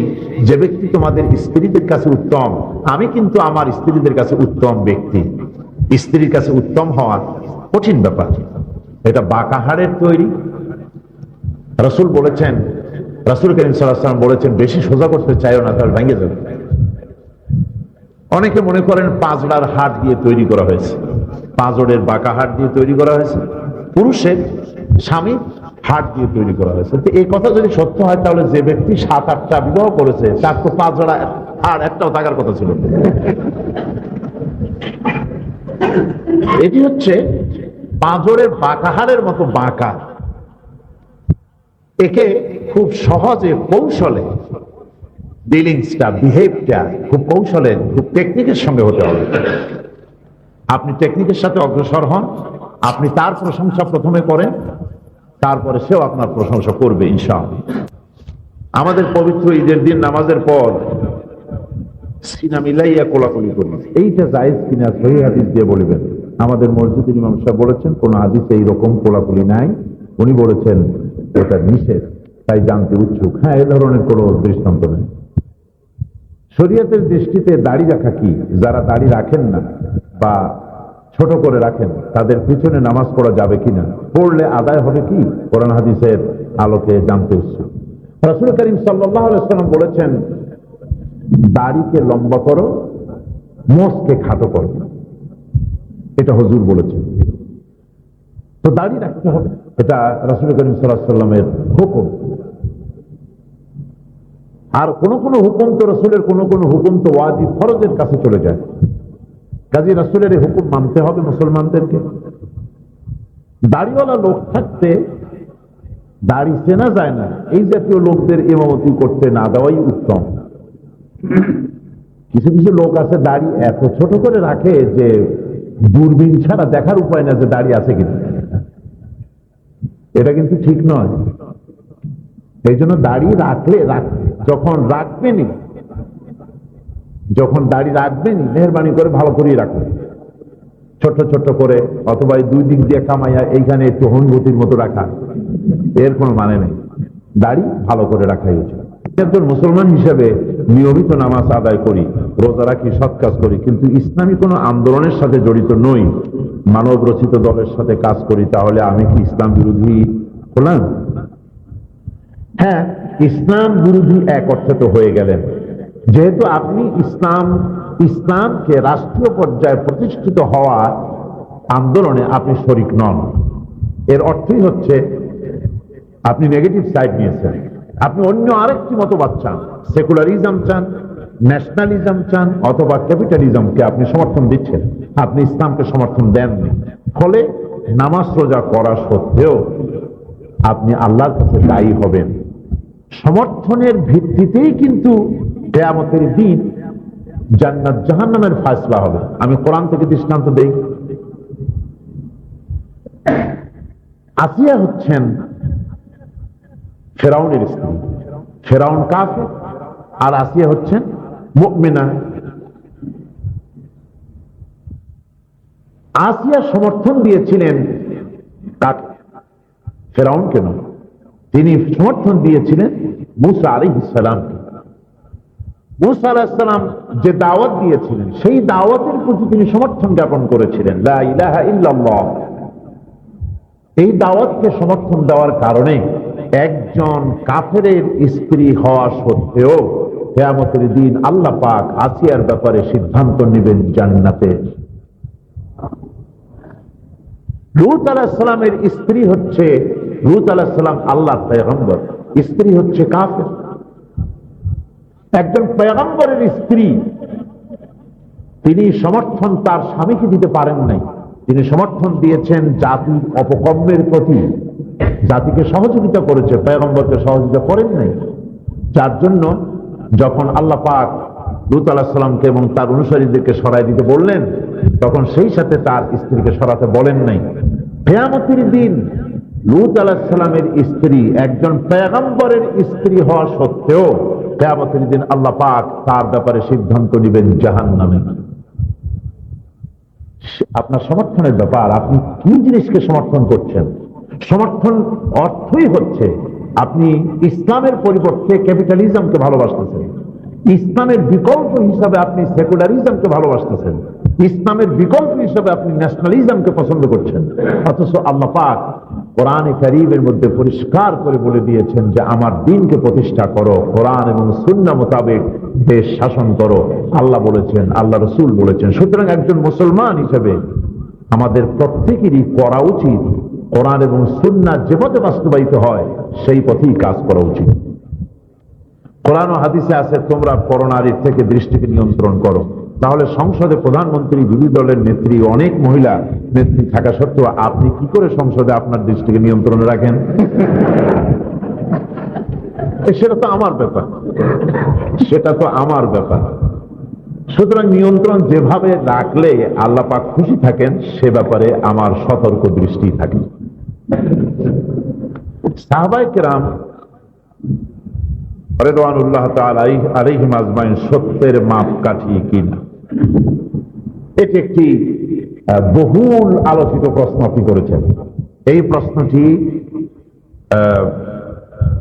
S3: যে ব্যক্তি তোমাদের স্ত্রীদের কাছে উত্তম। আমি কিন্তু আমার স্ত্রীদের কাছে উত্তম ব্যক্তি। স্ত্রীর কাছে উত্তম হওয়া কঠিন ব্যাপার, এটা বাঁকা হাড়ের তৈরি। রাসূল বলেছেন, রাসূল করিম সাল্লাল্লাহু আলাইহি ওয়াসাল্লাম বলেছেন, বেশি সোজা করতে চাইও না, তাহলে ভেঙে যাবে। অনেকে মনে করেন পাঁজরার হাড় দিয়ে তৈরি করা হয়েছে, পাঁজরের বাঁকা হাড় দিয়ে তৈরি করা হয়েছে, পুরুষের স্বামী হাড় দিয়ে তৈরি করা হয়েছে। তো এই কথা যদি সত্য হয়, তাহলে যে ব্যক্তি 7-8টা বিবাহ করেছে, তার তো পাঁজরা হাড় একটাও থাকার কথা ছিল। এটি হচ্ছে পাঁজরের বাঁকা হাড়ের মতো বাঁকা। একে খুব সহজে কৌশলে ডিলিংসটা, বিহেভটা খুব কৌশলে, খুব টেকনিকের সঙ্গে হতে হবে। আপনি টেকনিকের সাথে অগ্রসর হন, আপনি তার প্রশংসা প্রথমে করেন, তারপরে সেও আপনার প্রশংসা করবে ইনশাআল্লাহ। আমাদের পবিত্র ঈদের দিন নামাজের পর সিনা মিলাইয়া কোলাকুলি করি, এইটা জায়েজ কিনা সহিহ হাদিস দিয়ে বলবেন। আমাদের মসজিদের ইমাম সাহেব বলেছেন কোন হাদিসে এইরকম কোলাকুলি নাই, উনি বলেছেন এটা নিষেধ, তাই জানতে উৎসুক। হ্যাঁ, এ ধরনের কোনো দৃষ্টান্ত নেই। শরীয়তের দৃষ্টিতে দাড়ি রাখা কি? যারা দাড়ি রাখেন না বা ছোট করে রাখেন, তাদের পিছনে নামাজ পড়া যাবে কিনা, পড়লে আদায় হবে কি, কোরআন হাদিসের আলোকে জানতে উৎসুক। রাসূল করিম সাল্লাল্লাহু আলাইহি ওয়াসাল্লাম বলেছেন, দাড়িকে লম্বা করো, মোষকে খাটো করো, এটা হুজুর বলেছেন। তো দাড়ি রাখতে হবে, এটা রাসূল করিম সাল্লাল্লাহু আলাইহি ওয়াসাল্লামের হুকুম। আর কোন কোন হুকুম তো রাসূলের, কোন কোন হুকুম তো ওয়াজিব ফরজের কাছে চলে যায়। কাজী রাসূলের এই হুকুম মানতে হবে মুসলমানদেরকে। দাড়িওয়ালা লোক থাকতে দাড়ি চেনা যায় না, এই জাতীয় লোকদের ইমামতি করতে না দেওয়াই উত্তম। কিছু কিছু লোক আছে দাড়ি এত ছোট করে রাখে যে দূরবীন ছাড়া দেখার উপায় না যে দাড়ি আছে কিনা। এটা কিন্তু ঠিক নয়। এই জন্য দাড়ি রাখলে, যখন রাখবেনি, যখন দাড়ি রাখবেনি, মেহরবানি করে ভালো করে রাখুন, ছোট ছোট করে, অথবা দুই দিক দিয়ে কামাইয়া এইখানে একটু হনগতির মতো রাখা, এর কোনো মানে নেই। দাড়ি ভালো করে রাখাই উচিত। একজন মুসলমান হিসেবে নিয়মিত নামাজ আদায় করি, রোজা রাখি, সৎ কাজ করি, কিন্তু ইসলামী কোনো আন্দোলনের সাথে জড়িত নই, মানব রচিত দলের সাথে কাজ করি, তাহলে আমি কি ইসলাম বিরোধী হলাম? হ্যাঁ, ইসলাম বিরোধী এক অর্থে তো হয়ে গেলেন, যেহেতু আপনি ইসলামকে রাষ্ট্রীয় পর্যায়ে প্রতিষ্ঠিত হওয়া আন্দোলনে আপনি শরিক নন। এর অর্থই হচ্ছে আপনি নেগেটিভ সাইড নিয়েছেন, আপনি অন্য আরেকটি মতবাদ চান, সেকুলারিজম চান, ন্যাশনালিজম চান, অথবা ক্যাপিটালিজমকে আপনি সমর্থন দিচ্ছেন, আপনি ইসলামকে সমর্থন দেননি। ফলে নামাজ রোজা করা সত্ত্বেও আপনি আল্লাহর কাছে দায়ী হবেন। সমর্থনের ভিত্তিতেই কিন্তু কিয়ামতের দিন
S4: জান্নাত জাহান্নামের ফয়সালা হবে। আমি কোরআন থেকে দৃষ্টান্ত দেই। আসিয়া হচ্ছেন ফেরাউনের স্ত্রী। ফেরাউন কাফের আর আসিয়া হচ্ছেন মুমিনা। আসিয়া সমর্থন দিয়েছিলেন ফেরাউনকে নয়, তিনি সমর্থন দিয়েছিলেন মুসা আলাইহিস সালামকে। মুসা আলাইহিস সালাম যে দাওয়াত দিয়েছিলেন সেই দাওয়াতের প্রতি তিনি সমর্থন জ্ঞাপন করেছিলেন, লা ইলাহা ইল্লাল্লাহ। এই দাওয়াতকে সমর্থন দেওয়ার কারণে একজন কাফেরের স্ত্রী হওয়া সত্ত্বেও কিয়ামতের দিন আল্লাহ পাক আসিয়ার ব্যাপারে সিদ্ধান্ত নেবেন জান্নাতে। লূত আলাইহিস সালামের স্ত্রী হচ্ছে, লূত আলাইহিস সালাম আল্লাহর পয়গম্বর, স্ত্রী হচ্ছে কাফের। একজন পয়গম্বরের স্ত্রী তিনি সমর্থন তার স্বামীকে দিতে পারেন নাই, তিনি সমর্থন দিয়েছেন জাতির অপকর্মের প্রতি, জাতিকে সহযোগিতা করেছে, পয়গম্বরকে সহযোগিতা করেন নাই। যার জন্য যখন আল্লাহ পাক লূত আলাইহিস সালামকে এবং তার অনুসারীদেরকে সরাই দিতে বললেন, তখন সেই সাথে তার স্ত্রীকে সরাতে বলেন নাই। কিয়ামতের দিন লূত আলাইহিস সালামের স্ত্রী একজন পয়গম্বরের স্ত্রী হওয়া সত্ত্বেও কিয়ামতের দিন আল্লাহ পাক তার ব্যাপারে সিদ্ধান্ত নেবেন জাহান্নামে। আপনার সমর্থনের ব্যাপার, আপনি কি জিনিসকে সমর্থন করছেন। সমর্থন অর্থই হচ্ছে আপনি ইসলামের পরিবর্তে ক্যাপিটালিজমকে ভালোবাসতেছেন, ইসলামের বিকল্প হিসাবে আপনি সেকুলারিজমকে ভালোবাসতেছেন, ইসলামের বিকল্প হিসাবে আপনি ন্যাশনালিজমকে পছন্দ করছেন। অথচ আল্লাহ পাক কোরআনে কারীমের মধ্যে পরিষ্কার করে বলে দিয়েছেন যে আমার দ্বীনকে প্রতিষ্ঠা করো, কোরআন এবং সুন্নাহ মোতাবেক দেশ শাসন করো। আল্লাহ বলেছেন, আল্লাহ রাসূল বলেছেন। সুতরাং একজন মুসলমান হিসেবে আমাদের প্রত্যেকেরই করা উচিত কোরআন এবং সুন্নাহ যে পথে বাস্তবায়িত হয় সেই পথেই কাজ করা উচিত। কোরআন ও হাদিসে আছে তোমরা পরনারীর থেকে দৃষ্টিকে নিয়ন্ত্রণ করো। তাহলে সংসদে প্রধানমন্ত্রী, বিরোধী দলের নেত্রী, অনেক মহিলা নেত্রী থাকা সত্ত্বেও আপনি কি করে সংসদে আপনার দৃষ্টিকে নিয়ন্ত্রণে রাখেন? সেটা তো আমার ব্যাপার, সেটা তো আমার ব্যাপার। সুতরাং নিয়ন্ত্রণ যেভাবে রাখলে আল্লাহ পাক খুশি থাকেন সে ব্যাপারে আমার সতর্ক দৃষ্টি থাকে। সাহাবায়ে কেরাম রিদওয়ানুল্লাহ তাআলা আলাইহিম আজমাইন সত্যের মাপকাঠি কিনা, এটি একটি বহুল আলোচিত প্রশ্ন আপনি করেছেন। এই প্রশ্নটি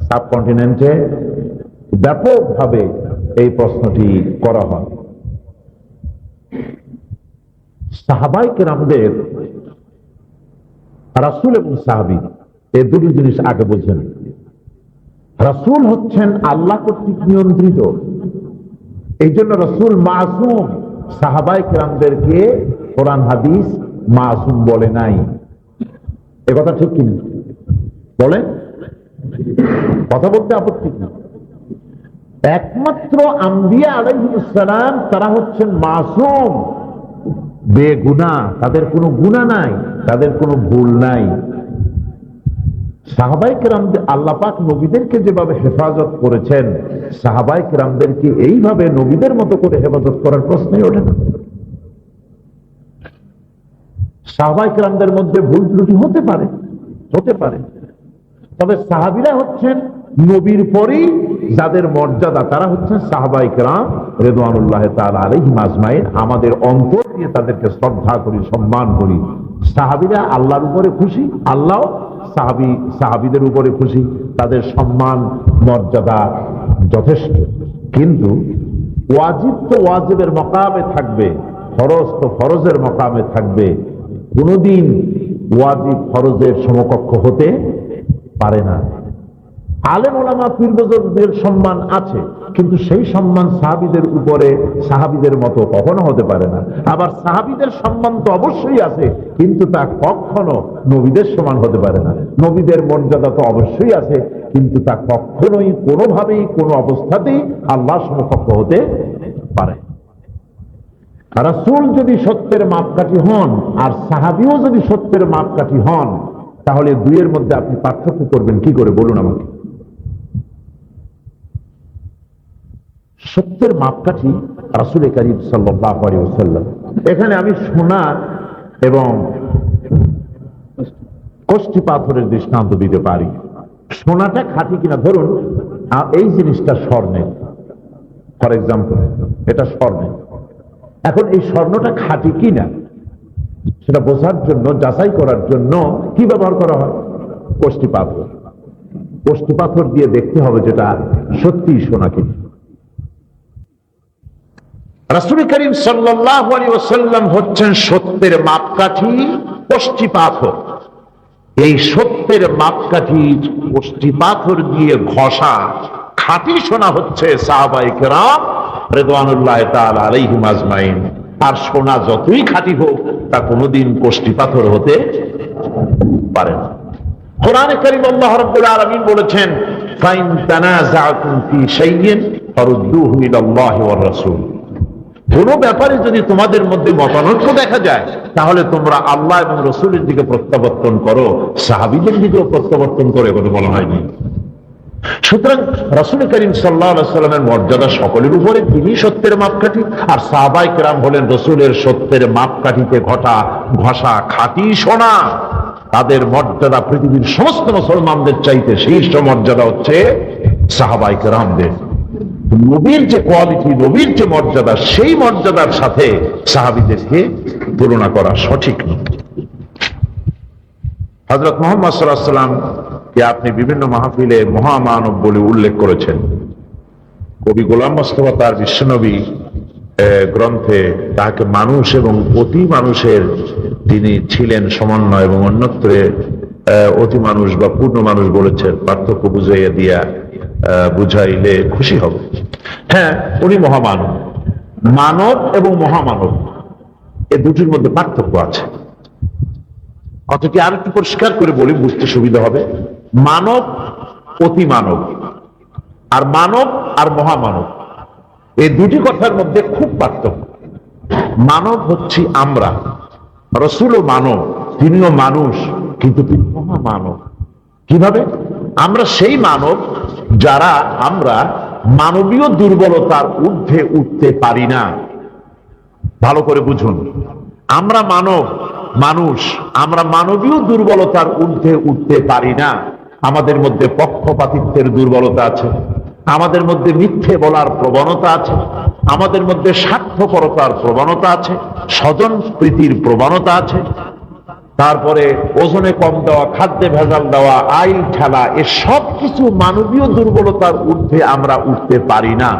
S4: সাবকন্টিনেন্টে ব্যাপকভাবে এই প্রশ্নটি করা হয়। সাহাবায়ে কেরামদের, রাসূল এবং সাহাবী এই দুটি জিনিস আগে বুঝেন। রাসূল হচ্ছেন আল্লাহ কর্তৃক নিয়ন্ত্রিত, এই জন্য রাসূল মাসুম। সাহাবায়ে কেরামদেরকে কোরআন হাদিস মাসুম বলে নাই। এ কথা ঠিক কিনা বলেন? কথা বলতে আপত্তি নেই। একমাত্র আম্বিয়া আলাইহিস সালাম তারা হচ্ছেন মাসুম, বেগুনাহ, তাদের কোনো গুনাহ নাই, তাদের কোনো ভুল নাই। সাহাবায়ে কেরামদের আল্লাহ পাক নবীদেরকে যেভাবে হেফাজত করেছেন, সাহাবায়ে কেরামদেরকে এইভাবে নবীদের মতো করে হেফাজত করার প্রশ্নই ওঠে না। সাহাবায়ে কেরামদের মধ্যে ভুল ত্রুটি হতে পারে, তবে সাহাবীরা হচ্ছেন নবীর পরেই যাদের মর্যাদা, তারা হচ্ছেন সাহাবায়ে কেরাম রিদওয়ানুল্লাহ তাআলা আলাইহিম আজমাইন। আমাদের অন্তর দিয়ে তাদেরকে শ্রদ্ধা করি, সম্মান করি। সাহাবীরা আল্লাহর উপরে খুশি, আল্লাহ সাহাবীদের উপরে খুশি, তাদের সম্মান মর্যাদা যথেষ্ট। কিন্তু ওয়াজিব তো ওয়াজিবের মকামে থাকবে, ফরজ তো ফরজের মকামে থাকবে। কোনদিন ওয়াজিব ফরজের সমকক্ষ হতে পারে না। আলেম ওলামা পীর বুজুর্গদের সম্মান আছে, কিন্তু সেই সম্মান সাহাবীদের উপরে সাহাবীদের মতো কখনো হতে পারে না। আবার সাহাবীদের সম্মান তো অবশ্যই আছে, কিন্তু তা কখনো নবীদের সমান হতে পারে না। নবীদের মর্যাদা তো অবশ্যই আছে, কিন্তু তা কখনোই কোনোভাবেই কোনো অবস্থাতেই আল্লাহর সমকক্ষ হতে পারে। রাসূল যদি সত্যের মাপকাঠি হন আর সাহাবীও যদি সত্যের মাপকাঠি হন, তাহলে দুইয়ের মধ্যে আপনি পার্থক্য করবেন কি করে বলুন আমাকে? সত্যের মাপকাঠি রাসূল করিম সাল্লাল্লাহু আলাইহি ওয়াসাল্লাম। এখানে আমি সোনা এবং কষ্টি পাথরের দৃষ্টান্ত দিতে পারি। সোনাটা খাঁটি কিনা, ধরুন এই জিনিসটা স্বর্ণের, ফর এক্সাম্পল এটা স্বর্ণের। এখন এই স্বর্ণটা খাঁটি কিনা সেটা বোঝার জন্য, যাচাই করার জন্য কি ব্যবহার করা হয়? কষ্টি পাথর। কষ্টি পাথর দিয়ে দেখতে হবে যেটা সত্যি সোনা কিনা। রাসূল করিম সাল্লাল্লাহু আলাইহি ওয়াসাল্লাম হচ্ছেন সত্যের মাপকাঠি, কষ্টি পাথর। এই সত্যের মাপকাঠি কষ্টি পাথর দিয়ে ঘষা খাঁটি সোনা হচ্ছে সাহাবায়ে কেরাম রিদওয়ানুল্লাহি তাআলা আলাইহিম আজমাইন। আর সোনা যতই খাঁটি হোক তা কোনোদিন কষ্টি পাথর হতে পারে না। কোরআনে কারীম আল্লাহ রাব্বুল আলামিন বলেছেন, ফাইন তানাযাআতুম ফি শাইইন ফারুদ্দুহু ইলাল্লাহি ওয়ার রাসূল। কোন ব্যাপারে যদি তোমাদের মধ্যে মতানৈক্য দেখা যায় তাহলে তোমরা আল্লাহ এবং রাসূলের দিকে প্রত্যাবর্তন করো। সাহাবীদের দিকেও প্রত্যাবর্তন করে কোনো বলা হয়নি। সুতরাং রাসূল করিম সাল্লাল্লাহু আলাইহি ওয়াসাল্লামের মর্যাদা সকলের উপরে, তিনি সত্যের মাপকাঠি। আর সাহাবায়ে কেরাম হলেন রাসূলের সত্যের মাপকাঠিতে ঘষা খাঁটি সোনা। তাদের মর্যাদা পৃথিবীর সমস্ত মুসলমানদের চাইতে শীর্ষ মর্যাদা হচ্ছে সাহাবায়ে কেরামদের। নবীর যে কোয়ালিটি, নবীর যে মর্যাদা, সেই মর্যাদার সাথে সাহাবীদেরকে তুলনা করা সঠিক নয়। হযরত মুহাম্মদ সাল্লাল্লাহু আলাইহি ওয়াসাল্লাম কে আপনি বিভিন্ন মাহফিলে মহামানব বলে উল্লেখ করেছেন। কবি গোলাম মোস্তফা তার বিশ্বনবী গ্রন্থে তাকে মানুষ এবং অতি মানুষের তিনি ছিলেন সমন্বয়, এবং অন্যত্রে অতি মানুষ বা পূর্ণ মানুষ বলেছেন। পার্থক্য বুঝাইয়া দিয়া বুঝাইলে খুশি হবে। হ্যাঁ, উনি মহামানব। মানব এবং মহামানব এ দুটির মধ্যে পার্থক্য আছে। অথচ আর একটু পরিষ্কার করে বলি, বুঝতে সুবিধা হবে। মানব অতি মানব, আর মানব আর মহামানব, এই দুটি কথার মধ্যে খুব পার্থক্য। মানব হচ্ছি আমরা, রাসূলও মানব, তিনিও মানুষ, কিন্তু তিনি মহামানব। কিভাবে? আমরা সেই মানব যারা আমরা মানবীয় দুর্বলতার ঊর্ধ্বে উঠতে পারি না। ভালো করে বুঝুন, আমরা মানুষ, আমরা মানবীয় দুর্বলতার ঊর্ধ্বে উঠতে পারি না। আমাদের মধ্যে পক্ষপাতিত্বের দুর্বলতা আছে, আমাদের মধ্যে মিথ্যে বলার প্রবণতা আছে, আমাদের মধ্যে স্বার্থপরতার প্রবণতা আছে, স্বজন প্রীতির প্রবণতা আছে, তারপরে ওজনে কম দেওয়া, খাদ্যে ভেজাল দেওয়া, আইল ঠেলা, এ সব কিছু মানবীয় দুর্বলতার ঊর্ধ্বে আমরা উঠতে পারি না।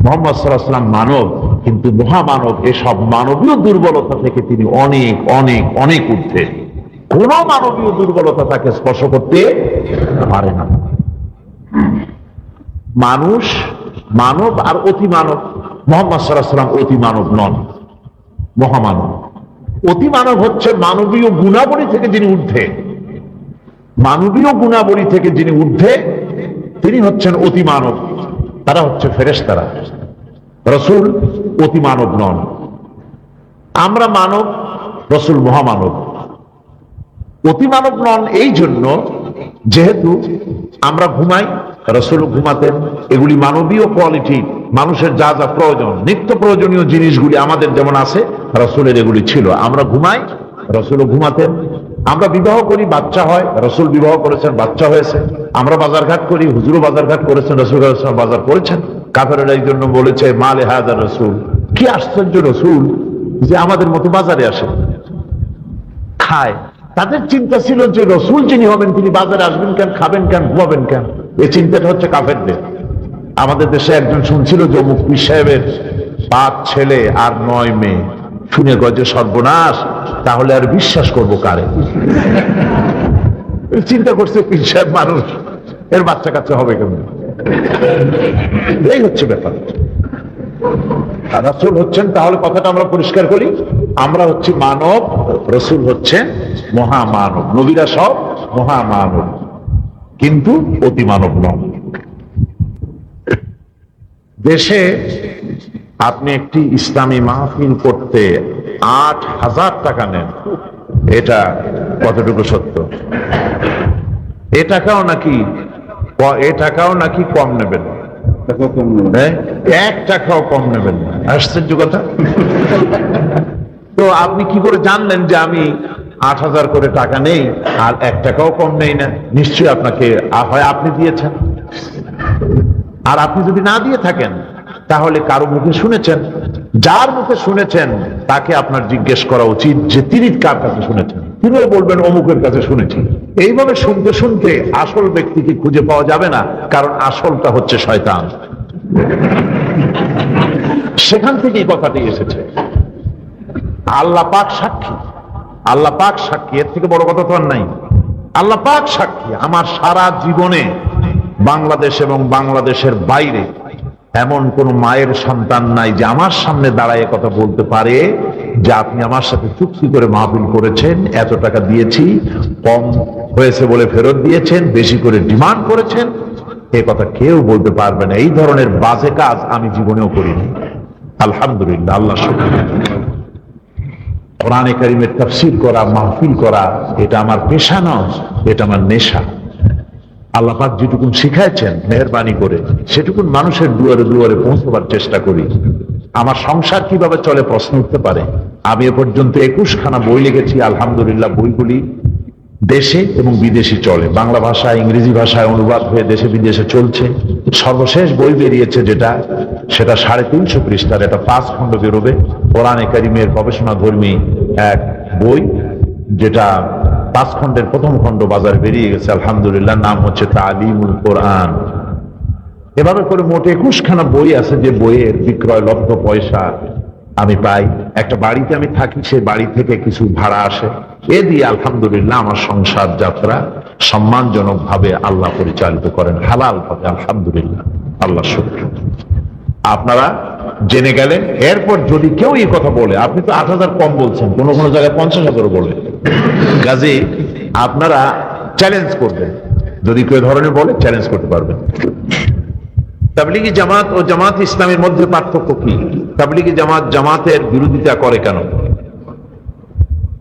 S4: মুহাম্মদ সাল্লাল্লাহু আলাইহি ওয়াসাল্লাম মানব, কিন্তু মহামানব। এসব মানবীয় দুর্বলতা থেকে তিনি অনেক অনেক অনেক ঊর্ধ্বে। কোন মানবীয় দুর্বলতা তাকে স্পর্শ করতে পারে না। মানুষ, মানব আর অতি মানব। মুহাম্মদ সাল্লাল্লাহু আলাইহি ওয়াসাল্লাম অতি মানব নন, মহামানব। অতি মানব হচ্ছে মানবীয় গুণাবলী থেকে যিনি ঊর্ধ্বে, মানবীয় গুণাবলী থেকে যিনি ঊর্ধ্বে তিনি হচ্ছেন অতি মানব। তারা হচ্ছে ফেরেশতারা। রাসূল অতি মানব নন। আমরা মানব, রাসূল মহামানব। অতি মানব নন এই জন্য যেহেতু আমরা ঘুমাই, রাসূল ঘুমাতেন। এগুলি মানবীয় কোয়ালিটি। মানুষের যা যা প্রয়োজন, নিত্য প্রয়োজনীয় জিনিসগুলি আমাদের যেমন আছে, রাসূলের এগুলি ছিল। আমরা ঘুমাই, রাসূলও ঘুমাতেন। আমরা বিবাহ করি, বাচ্চা হয়, রাসূল বিবাহ করেছেন, বাচ্চা হয়েছে। আমরা বাজারঘাট করি, হুজুরও বাজারঘাট করেছেন, রাসূল বাজার করেছেন। কাফেররা এই জন্য বলেছে, মালে হাযা রাসূল, কি আশ্চর্য রাসূল যে আমাদের মতো বাজারে আসে, খায়। তাদের চিন্তা ছিল যে রাসূল যিনি হবেন তিনি বাজারে আসবেন কেন, খাবেন কেন, ঘুমাবেন কেন। এই চিন্তাটা হচ্ছে কাফেরদের। আমাদের দেশে একজন শুনছিল যে অমুক পীর সাহেবের 5 ছেলে আর 9 মেয়ে। শুনে গজে সর্বনাশ, তাহলে আর বিশ্বাস করবো কারে? চিন্তা করছে পীর সাহেব মানুষ, এর বাচ্চা কাচ্চা হবে কেন? এই হচ্ছে ব্যাপার। রাসূল হচ্ছেন, তাহলে কথাটা আমরা পরিষ্কার করি, আমরা হচ্ছি মানব, রাসূল হচ্ছেন মহামানব। নবীরা সব মহামানব, কিন্তু অতি মানব নন। দেশে আপনি একটি ইসলামী মাহফিল করতে 8,000 টাকা নেন, এটা কতটুকু সত্য? এ টাকাও নাকি কম নেবেন। হ্যাঁ, 1 টাকাও কম নেবেন না। আশ্চর্য কথা। তো আপনি কি করে জানলেন যে আমি 8,000 করে টাকা নেই আর 1 টাকাও কম নেই না? নিশ্চয়ই আপনাকে হয় আপনি দিয়েছেন, আর আপনি যদি না দিয়ে থাকেন তাহলে কারো মুখে শুনেছেন। যার মুখে শুনেছেন তাকে আপনার জিজ্ঞেস করা উচিত যে তিনি কার কাছে শুনেছেন। তিনি বলবেন অমুকের কাছে শুনেছি। এইভাবে শুনতে শুনতে আসল ব্যক্তিকে খুঁজে পাওয়া যাবে না, কারণ আসলটা হচ্ছে শয়তান। সেখান থেকেই কথাটি এসেছে। আল্লাহ পাক সাক্ষী, আল্লাহ পাক সাক্ষী, এর থেকে বড় কথা তো আর নাই। আল্লাহ পাক সাক্ষী, আমার সারা জীবনে বাংলাদেশ এবং বাংলাদেশের বাইরে এমন কোন মায়ের সন্তান নাই যে আমার সামনে দাঁড়ায় কথা বলতে পারে যে আপনি আমার সাথে চুক্তি করে মাহফিল করেছেন, এত টাকা দিয়েছি, কম হয়েছে বলে ফেরত দিয়েছেন, বেশি করে ডিমান্ড করেছেন, এ কথা কেউ বলতে পারবে না। এই ধরনের বাজে কাজ আমি জীবনেও করিনি, আলহামদুলিল্লাহ, আল্লাহ শুকরিয়া। কোরআনে কারীমের তাফসীর করা, মাহফিল করা, এটা আমার পেশা নয়, এটা আমার নেশা। আল্লাহ পাক যেটুকুন শিখাইছেন মেহেরবানি করে সেটুকুন মানুষের দুয়ারে দুয়ারে পৌঁছবার চেষ্টা করি। আমার সংসার কিভাবে চলে প্রশ্ন উঠতে পারে। আমি এ পর্যন্ত 21খানা বই লিখেছি, আলহামদুলিল্লাহ। বইগুলি দেশে এবং বিদেশে চলে, বাংলা ভাষায়, ইংরেজি ভাষায় অনুবাদ হয়ে দেশে বিদেশে চলছে। সর্বশেষ বই বেরিয়েছে সেটা 350 পৃষ্ঠার, এটা 5 খণ্ড বেরোবে। কোরআনে কারীমের গবেষণাধর্মী এক বই, যেটা 5 খণ্ডের প্রথম খণ্ড বাজারে বেরিয়ে গেছে, আলহামদুলিল্লাহ। নাম হচ্ছে তালিমুল কোরআন। এভাবে করে মোট 21খানা বই আছে, যে বইয়ের বিক্রয় লব্ধ পয়সা আমি পাই। একটা বাড়িতে আমি থাকি, সেই বাড়ি থেকে কিছু ভাড়া আসে, এ দিয়ে আলহামদুলিল্লাহ আমার সংসার যাত্রা সম্মানজনক ভাবে আল্লাহ পরিচালিত করেন, হালাল ভাবে, আলহামদুলিল্লাহ, আল্লাহ শুকর। আপনারা জেনে গেলেন। এরপর যদি কেউ এই কথা বলে, আপনি তো 8,000 কম বলছেন, কোন কোন জায়গায় 50,000 বলে, কাজে আপনারা চ্যালেঞ্জ করবেন। যদি কেউ ধরনের বলে, চ্যালেঞ্জ করতে পারবেন। তাবলীগী জামাত ও জামাত ইসলামের মধ্যে পার্থক্য কি? তাবলীগী জামাত জামাতের বিরোধিতা করে কেন?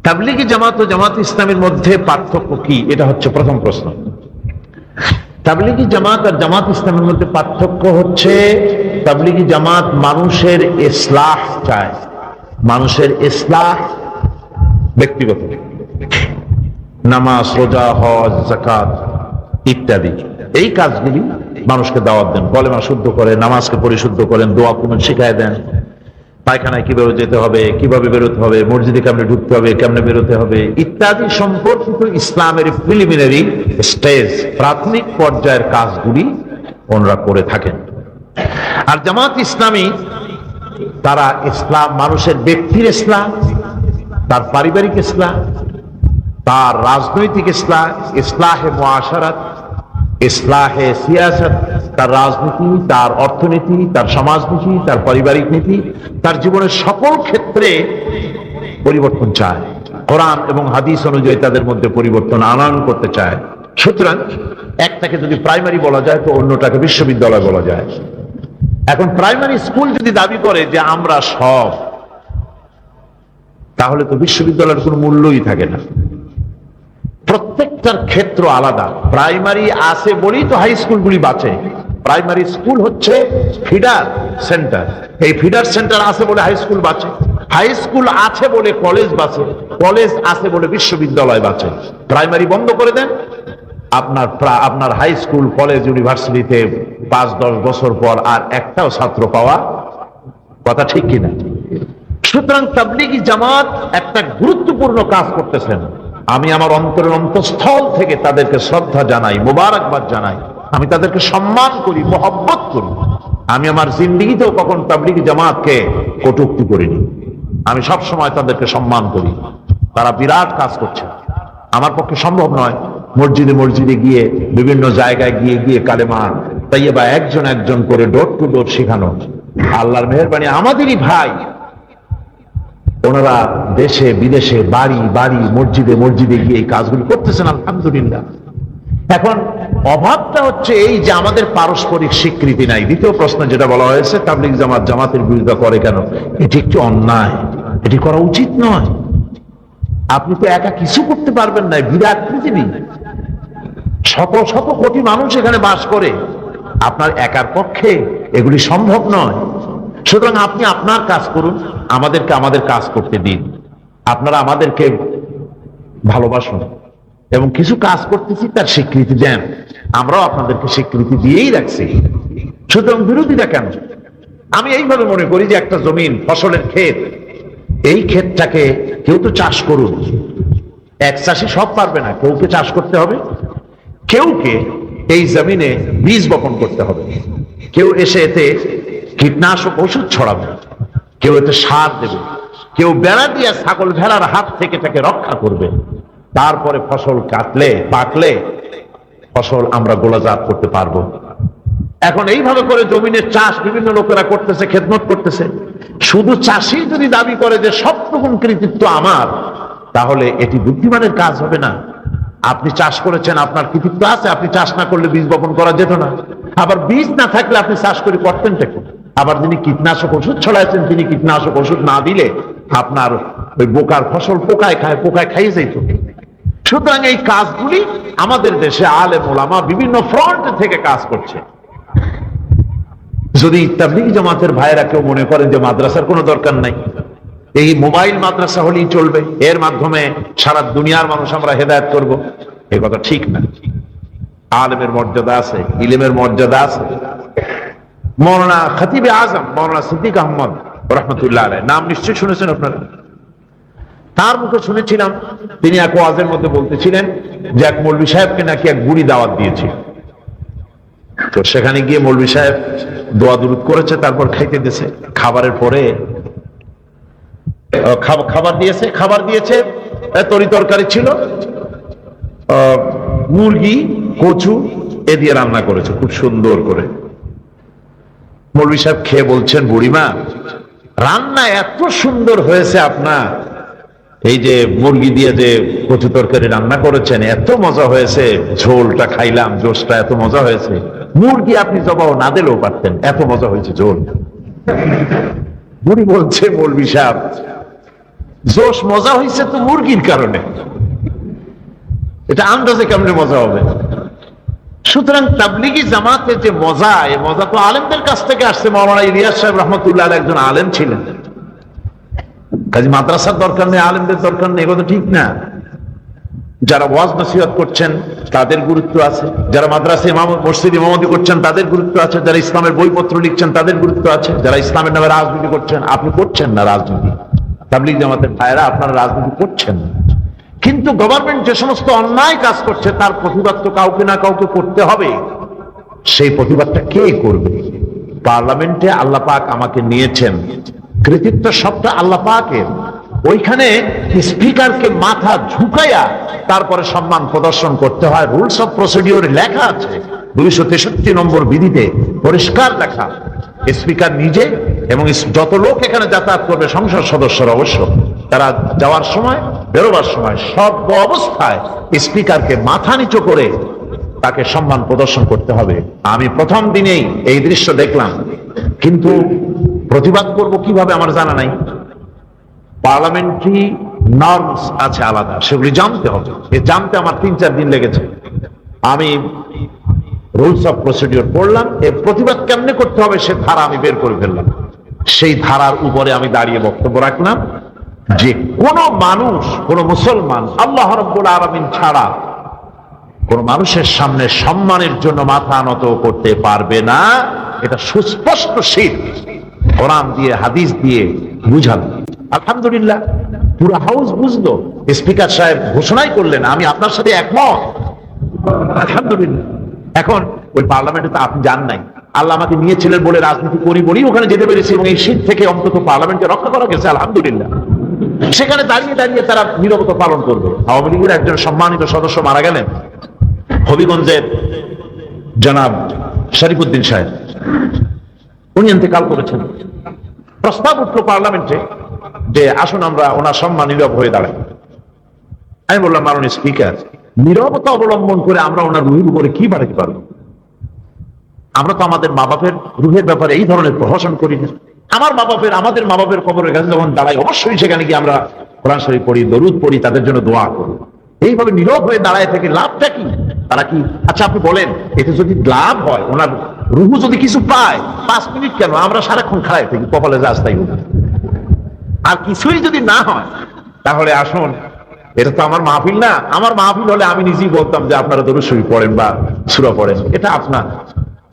S4: তাবলীগী জামাত ও জামাত ইসলামের মধ্যে পার্থক্য কি? এটা হচ্ছে প্রথম প্রশ্ন। তাবলীগী জামাত আর জামাত ইসলামের মধ্যে পার্থক্য হচ্ছে, তাবলীগী জামাত মানুষের ইসলাহ চায়। মানুষের ইসলাহ ব্যক্তিগত, নামাজ, রোজা, হজ, যাকাত ইত্যাদি, এই কাজগুলি মানুষকে দাওয়াত দেন, কলেমা শুদ্ধ করে, নামাজকে পরিশুদ্ধ করেন, দোয়া কুনুত শিখায় দেন, পায়খানায় কিভাবে যেতে হবে, কিভাবে বেরোতে হবে, মসজিদে কেমনে ঢুকতে হবে, কেমনে বেরোতে হবে ইত্যাদি সম্পর্কিত ইসলামের প্রিলিমিনারি স্টেজ, প্রাথমিক পর্যায়ের কাজগুলি ওনারা করে থাকেন। আর জামাত ইসলামী, তারা ইসলাম, মানুষের ব্যক্তির ইসলাম, তার পারিবারিক ইসলাম, তার রাজনৈতিক ইসলাম, ইসলাহে মুআশারাত, ইসলাহে সিয়াসত, তার রাজনীতি, তার অর্থনীতি, তার সমাজনীতি, তার পারিবারিক নীতি, তার জীবনের সকল ক্ষেত্রে পরিবর্তন চায়। কোরআন এবং হাদিস অনুযায়ী তাদের মধ্যে পরিবর্তন আনয়ন করতে চায়। সুতরাং একটাকে যদি প্রাইমারি বলা যায়, তো অন্যটাকে বিশ্ববিদ্যালয় বলা যায়। এখন প্রাইমারি স্কুল যদি দাবি করে যে আমরা সব, তাহলে তো বিশ্ববিদ্যালয়ের কোনো মূল্যই থাকে না। প্রত্যেকটার ক্ষেত্র আলাদা। প্রাইমারি আছে বলেই তো হাই স্কুলগুলি বাঁচে। প্রাইমারি স্কুল হচ্ছে ফিডার সেন্টার, এই ফিডার সেন্টার আছে বলে হাই স্কুল বাঁচে, হাই স্কুল আছে বলে কলেজ বাঁচে, কলেজ আছে বলে বিশ্ববিদ্যালয় বাঁচে। প্রাইমারি বন্ধ করে দেন, আপনার হাই স্কুল, কলেজ, ইউনিভার্সিটিতে 5-10 বছর পর আর একটাও ছাত্র পাওয়া কথা ঠিক কিনা? সুতরাং তাবলীগী জামাত একটা গুরুত্বপূর্ণ কাজ করতেছেন। আমি আমার অন্তরের অন্তঃস্থল থেকে তাদেরকে শ্রদ্ধা জানাই, মোবারকবাদ জানাই, আমি তাদেরকে সম্মান করি, মহব্বত করি। আমি আমার জিন্দেগিতেও কখন তাবলীগী জামাতকে কটূক্তি করিনি। আমি সব সময় তাদেরকে সম্মান করি। তারা বিরাট কাজ করছে। আমার পক্ষে সম্ভব নয় মসজিদে মসজিদে গিয়ে, বিভিন্ন জায়গায় গিয়ে গিয়ে কালেমা তাইয়্যিবা একজন একজন করে ডোর টু ডোর শেখানো। আল্লাহর মেহেরবানি, আমাদেরই ভাই, ওনারা দেশে বিদেশে, বাড়ি বাড়ি, মসজিদে মসজিদে গিয়ে এই কাজগুলি করতেছেন, আলহামদুলিল্লাহ। এখন অভাবটা হচ্ছে এই যে আমাদের পারস্পরিক স্বীকৃতি নাই। দ্বিতীয় প্রশ্ন যেটা বলা হয়েছে, তাবলীগ জামাত জামাতের বিরোধিতা করে কেন? এটি একটি অন্যায়, এটি করা উচিত নয়। আপনি তো একা কিছু করতে পারবেন না, বিরাট পৃথিবী, শত শত কোটি মানুষ এখানে বাস করে। আপনার একার পক্ষে এগুলি সম্ভব নয়। সুতরাং আপনি আপনার কাজ করুন, আমাদেরকে আমাদের কাজ করতে দিন। আপনারা আমাদেরকে ভালোবাসুন এবং কিছু কাজ করতেছি তার স্বীকৃতি দেন, আমরাও আপনাদেরকে স্বীকৃতি দিয়েই রাখছি। সুতরাং বিরোধীরা কেন? আমি এইভাবে মনে করি যে একটা জমিন, ফসলের ক্ষেত, এই ক্ষেতটাকে কেউ তো চাষ করুন। এক চাষি সব পারবে না, কেউকে চাষ করতে হবে, কেউকে এই জমিনে বীজ বপন করতে হবে, কেউ এসে এতে কীটনাশক ওষুধ ছড়াবে, কেউ এতে সার দেবে, কেউ বেড়া দিয়ে ছাগল ভেড়ার হাত থেকে তাকে রক্ষা করবে। তারপরে ফসল পাকলে ফসল আমরা গোলাজাত করতে পারবো। এখন এইভাবে করে জমিনের চাষ বিভিন্ন লোকেরা করতেছে, খেদমত করতেছে। শুধু চাষি যদি দাবি করে যে সবটুকু কৃতিত্ব আমার, তাহলে এটি বুদ্ধিমানের কাজ হবে না। আপনি চাষ করেছেন, আপনার কৃতিত্ব আছে, আপনি চাষ না করলে বীজ বপন করা যেত না। আবার বীজ না থাকলে আপনি চাষ করে করতেন কি? আবার যিনি কীটনাশক ওষুধ ছড়াইছেন, তিনি কীটনাশক ওষুধ না দিলে আপনার ওই বোকার ফসল পোকায় খাইয়ে যেত। সুতরাং এই কাজগুলি আমাদের দেশে আলেম ওলামা বিভিন্ন ফ্রন্ট থেকে কাজ করছে। যদি তাবলীগী জামাতের ভাইয়েরা কেউ মনে করেন যে মাদ্রাসার কোনো দরকার নাই, এই মোবাইল মাদ্রাসা হলেই চলবে, এর মাধ্যমে সারা দুনিয়ার মানুষ আমরা হেদায়েত করব, এই কথা ঠিক না। আলেমের মর্যাদা আছে, ইলমের মর্যাদা আছে। মৌলানা খতিবে আজম মৌলানা সিদ্দিক আহমদ রহমতুল্লাহ আলাইহি, নাম নিশ্চয়ই শুনেছেন আপনারা। তার মুখে শুনেছিলাম তিনি এক ওয়াজের মধ্যে বলতেছিলেন যে এক মৌলভী সাহেবকে নাকি এক বুড়ি দাওয়াত দিয়েছে। তো সেখানে গিয়ে মৌলভী সাহেব দোয়া দুরুদ করেছে, তারপর খাইতে দিয়েছে। খাবারের পরে খাবার দিয়েছে তরি তরকারি ছিল, মুরগি, কচু এ দিয়ে রান্না করেছে খুব সুন্দর করে। মৌলভী সাহেব খেয়ে বলছেন, বুড়িমা রান্না এত সুন্দর হয়েছে আপনার, এই যে মুরগি দিয়ে যে কচু তরকারি রান্না করেছেন এত মজা হয়েছে, ঝোলটা খাইলাম, জোশটা এত মজা হয়েছে, মুরগি আপনি জবাব না দিলেও পারতেন, এত মজা হয়েছে ঝোল। বুড়ি বলছে, মৌলভী সাহেব জোশ মজা হয়েছে তো মুরগির কারণে, এটা আন্দাজে কেমনে মজা হবে? সুতরাং তাবলীগী জামাতে যে মজা, এই মজা তো আলেমদের কাছ থেকে আসছে। মাওলানা ইলিয়াস সাহেব রহমতুল্লাহ আলাইহি একজন আলেম ছিলেন। কাজী মাদ্রাসার দরকার নেই, আলেমদের দরকার নেই, এগুলো ঠিক না। যারা ওয়াজ নসিহত করছেন তাদের গুরুত্ব আছে, যারা মাদ্রাসা মসজিদ ইমামতি করছেন তাদের গুরুত্ব আছে, যারা ইসলামের বইপত্র লিখছেন তাদের গুরুত্ব আছে, যারা ইসলামের নামে রাজনীতি করছেন, আপনি করছেন না রাজনীতি, তাবলীগ জামাতের ভাইরা আপনারা রাজনীতি করছেন না, কিন্তু গভর্নমেন্ট যে সমস্ত অন্যায় কাজ করছে তার প্রতিবাদ তো কাউকে না কাউকে করতে হবে। সেই প্রতিবাদটা কে করবে? পার্লামেন্টে আল্লাহ পাক আমাকে নিয়েছেন, কৃতিত্ব সবটা আল্লাহ পাকের। ওইখানে স্পিকারকে মাথা ঝুঁকাইয়া তারপরে সম্মান প্রদর্শন করতে হয়। রুলস অফ প্রসিডিওর লেখা আছে 263 নম্বর বিধিতে পরিষ্কার লেখা। স্পিকার নিজে এবং যত লোক এখানে যাতায়াত করবে সংসদ সদস্যরা অবশ্য, তারা যাওয়ার সময় বেরোবার সময় সব অবস্থায় স্পিকারকে মাথা নিচু করে তাকে সম্মান প্রদর্শন করতে হবে। আমি প্রথম দিনেই এই দৃশ্য দেখলাম, কিন্তু প্রতিবাদ করব কিভাবে আমার জানা নাই। পার্লামেন্টারি নর্মস আছে আলাদা, সেগুলি জানতে হবে। জানতে আমার 3-4 দিন লেগেছে। আমি রুলস অফ প্রসিডিওর পড়লাম, এর প্রতিবাদ কেমনে করতে হবে সে ধারা আমি বের করে ফেললাম। সেই ধারার উপরে আমি দাঁড়িয়ে বক্তব্য রাখলাম যে কোন মানুষ, কোন মুসলমান আল্লাহ রাব্বুল আলামিন ছাড়া কোন মানুষের সামনে সম্মানের জন্য মাথা নত করতে পারবে না। এটা সুস্পষ্ট শিরক। কোরআন দিয়ে হাদিস দিয়ে বুঝাল। আলহামদুলিল্লাহ পুরো হাউস বুঝলো। স্পিকার সাহেব ঘোষণাই করলেন, আমি আপনার সাথে একমত। আলহামদুলিল্লাহ। এখন ওই পার্লামেন্টে তো আপনি যান নাই, আল্লাহ আমাকে নিয়েছিলেন বলে রাজনীতি করি বলেই ওখানে যেতে পেরেছি এবং এই শীত থেকে অন্তত পার্লামেন্টকে রক্ষা করা গেছে। আলহামদুলিল্লাহ। সেখানে দাঁড়িয়ে দাঁড়িয়ে তারা নীরবতা পালন করবে। আওয়ামী লীগের একজন সম্মানিত সদস্য মারা গেলেন, হবিগঞ্জের জনাব শরীফুদ্দিন সাহেব, উনি ইন্তেকাল করেছেন। প্রস্তাব উঠলো পার্লামেন্টে যে আসুন আমরা ওনার সম্মান নীরব হয়ে দাঁড়াই। আমি বললাম, মাননীয় স্পিকার, নীরবতা অবলম্বন করে আমরা ওনার রুহের উপরে কি বাড়াতে পারবো? আমরা তো আমাদের মা বাপের রুহের ব্যাপারে এই ধরনের প্রহসন করি না। আমাদের মা বাপের কবরের কাছে যখন দাঁড়াই, অবশ্যই সেখানে গিয়ে আমরা কোরআন শরীফ পড়ি, দরুদ পড়ি, তাদের জন্য দোয়া করি। এইভাবে নীরব হয়ে দাঁড়ায় থেকে লাভটা কি? তারা কি, আচ্ছা আপনি বলেন, এতে যদি লাভ হয়, ওনার রুহু যদি কিছু পায় 5 মিনিট কেন, আমরা সারাক্ষণ খাড়াই থাকি, কপালে রাস্তায় উঠি। আর কিছুই যদি না হয় তাহলে আসুন, এটা তো আমার মাহফিল না। আমার মাহফিল হলে আমি নিজেই বলতাম যে আপনারা দরুদ শরীফ পড়েন বা সূরা পড়েন, এটা আপনার।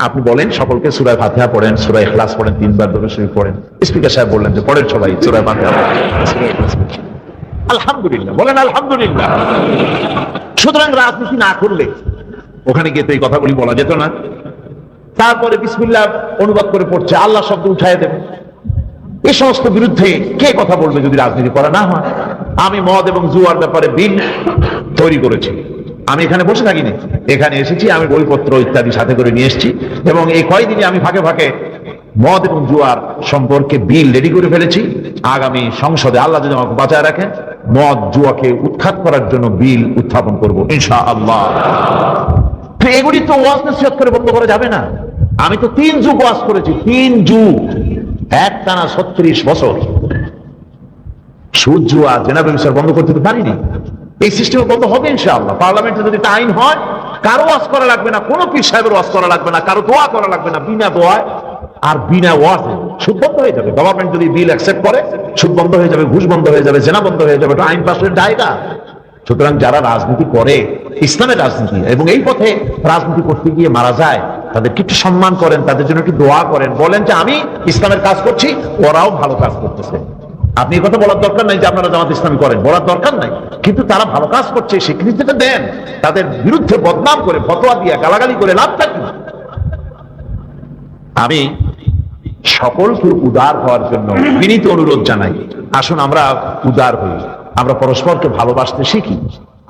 S4: আপনি বলেন সকলকে সূরা ফাতিহা পড়েন, সূরা ইখলাস পড়েন, 3 বার দরুদ শরীফ পড়েন। স্পিকার সাহেব বললেন যে পড়েন সবাই সূরা ফাতিহা পড়েন, সূরা ইখলাস পড়েন। আলহামদুলিল্লাহ বলেন, আলহামদুলিল্লাহ। সুতরাং রাজনীতি না করলে ওখানে গিয়ে তো এই কথাগুলি বলা যেত না। তারপরে বিসমিল্লাহ অনুবাদ করে পড়ছে, আল্লাহ শব্দ উঠায় দেবে। এই সমস্ত বিরুদ্ধে কে কথা বলবে যদি রাজনীতি করা না হয়? আমি মদ এবং জুয়ার ব্যাপারে বিল তৈরি করেছি। আমি এখানে বসে থাকিনি, এখানে এসেছি, আমি বইপত্র ইত্যাদি সাথে করে নিয়ে এসেছি, এবং এই কয়দিনে আমি ফাঁকে ফাঁকে মদ এবং জুয়ার সম্পর্কে বিল রেডি করে ফেলেছি। আগামী সংসদে আল্লাহ যদি আমাকে বাঁচায় রাখেন, মদ জুয়াকে উৎখাত করার জন্য বিল উত্থাপন করবো ইনশাআল্লাহ। এগুলি তো ওয়াজ নসিহত করে বন্ধ করা যাবে না। আমি তো 3 যুগ ওয়াজ করেছি, 3 যুগ, একটানা 36 বছর সুদ জুয়া জেনা ব্যবসা বন্ধ করতে তো পারিনি। এই সিস্টেম বন্ধ হবে ইনশাআল্লাহ। পার্লামেন্টে যদি এটা আইন হয়, কারো ওয়াজ করা লাগবে না, কোনো পীর সাহেবের ওয়াজ করা লাগবে না, কারো দোয়া করা লাগবে না। বিনা দোয়ায় আর বিনা ওয়াজে সুদ বন্ধ হয়ে যাবে। গভর্নমেন্ট যদি বিল অ্যাকসেপ্ট করে, সুদ বন্ধ হয়ে যাবে, ঘুষ বন্ধ হয়ে যাবে, জেনা বন্ধ হয়ে যাবে। এটা আইন পাশের জায়গা। সুতরাং যারা রাজনীতি করে, ইসলামের রাজনীতি এবং এই পথে রাজনীতি করতে গিয়ে মারা যায়, তাদেরকে একটু সম্মান করেন, তাদের জন্য একটু দোয়া করেন, বলেন যে আমি ইসলামের কাজ করছি, ওরাও ভালো কাজ করতেছে। আপনি এই কথা বলার দরকার নাই যে আপনারা জামাত ইসলামী করেন, বলার দরকার নাই, কিন্তু তারা ভালো কাজ করছে স্বীকৃতিটা দেন। তাদের বিরুদ্ধে বদনাম করে, ফতোয়া দিয়ে গালাগালি করে লাভটা কি? আমি সকলকে উদার হওয়ার জন্য বিনীত অনুরোধ জানাই, আসুন আমরা উদার হই, আমরা পরস্পরকে ভালোবাসতে শিখি,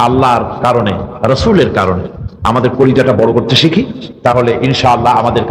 S4: আল্লাহর কারণে, রাসূলের কারণে আমাদের পরিচয়টা বড় করতে শিখি, তাহলে ইনশাআল্লাহ আমাদের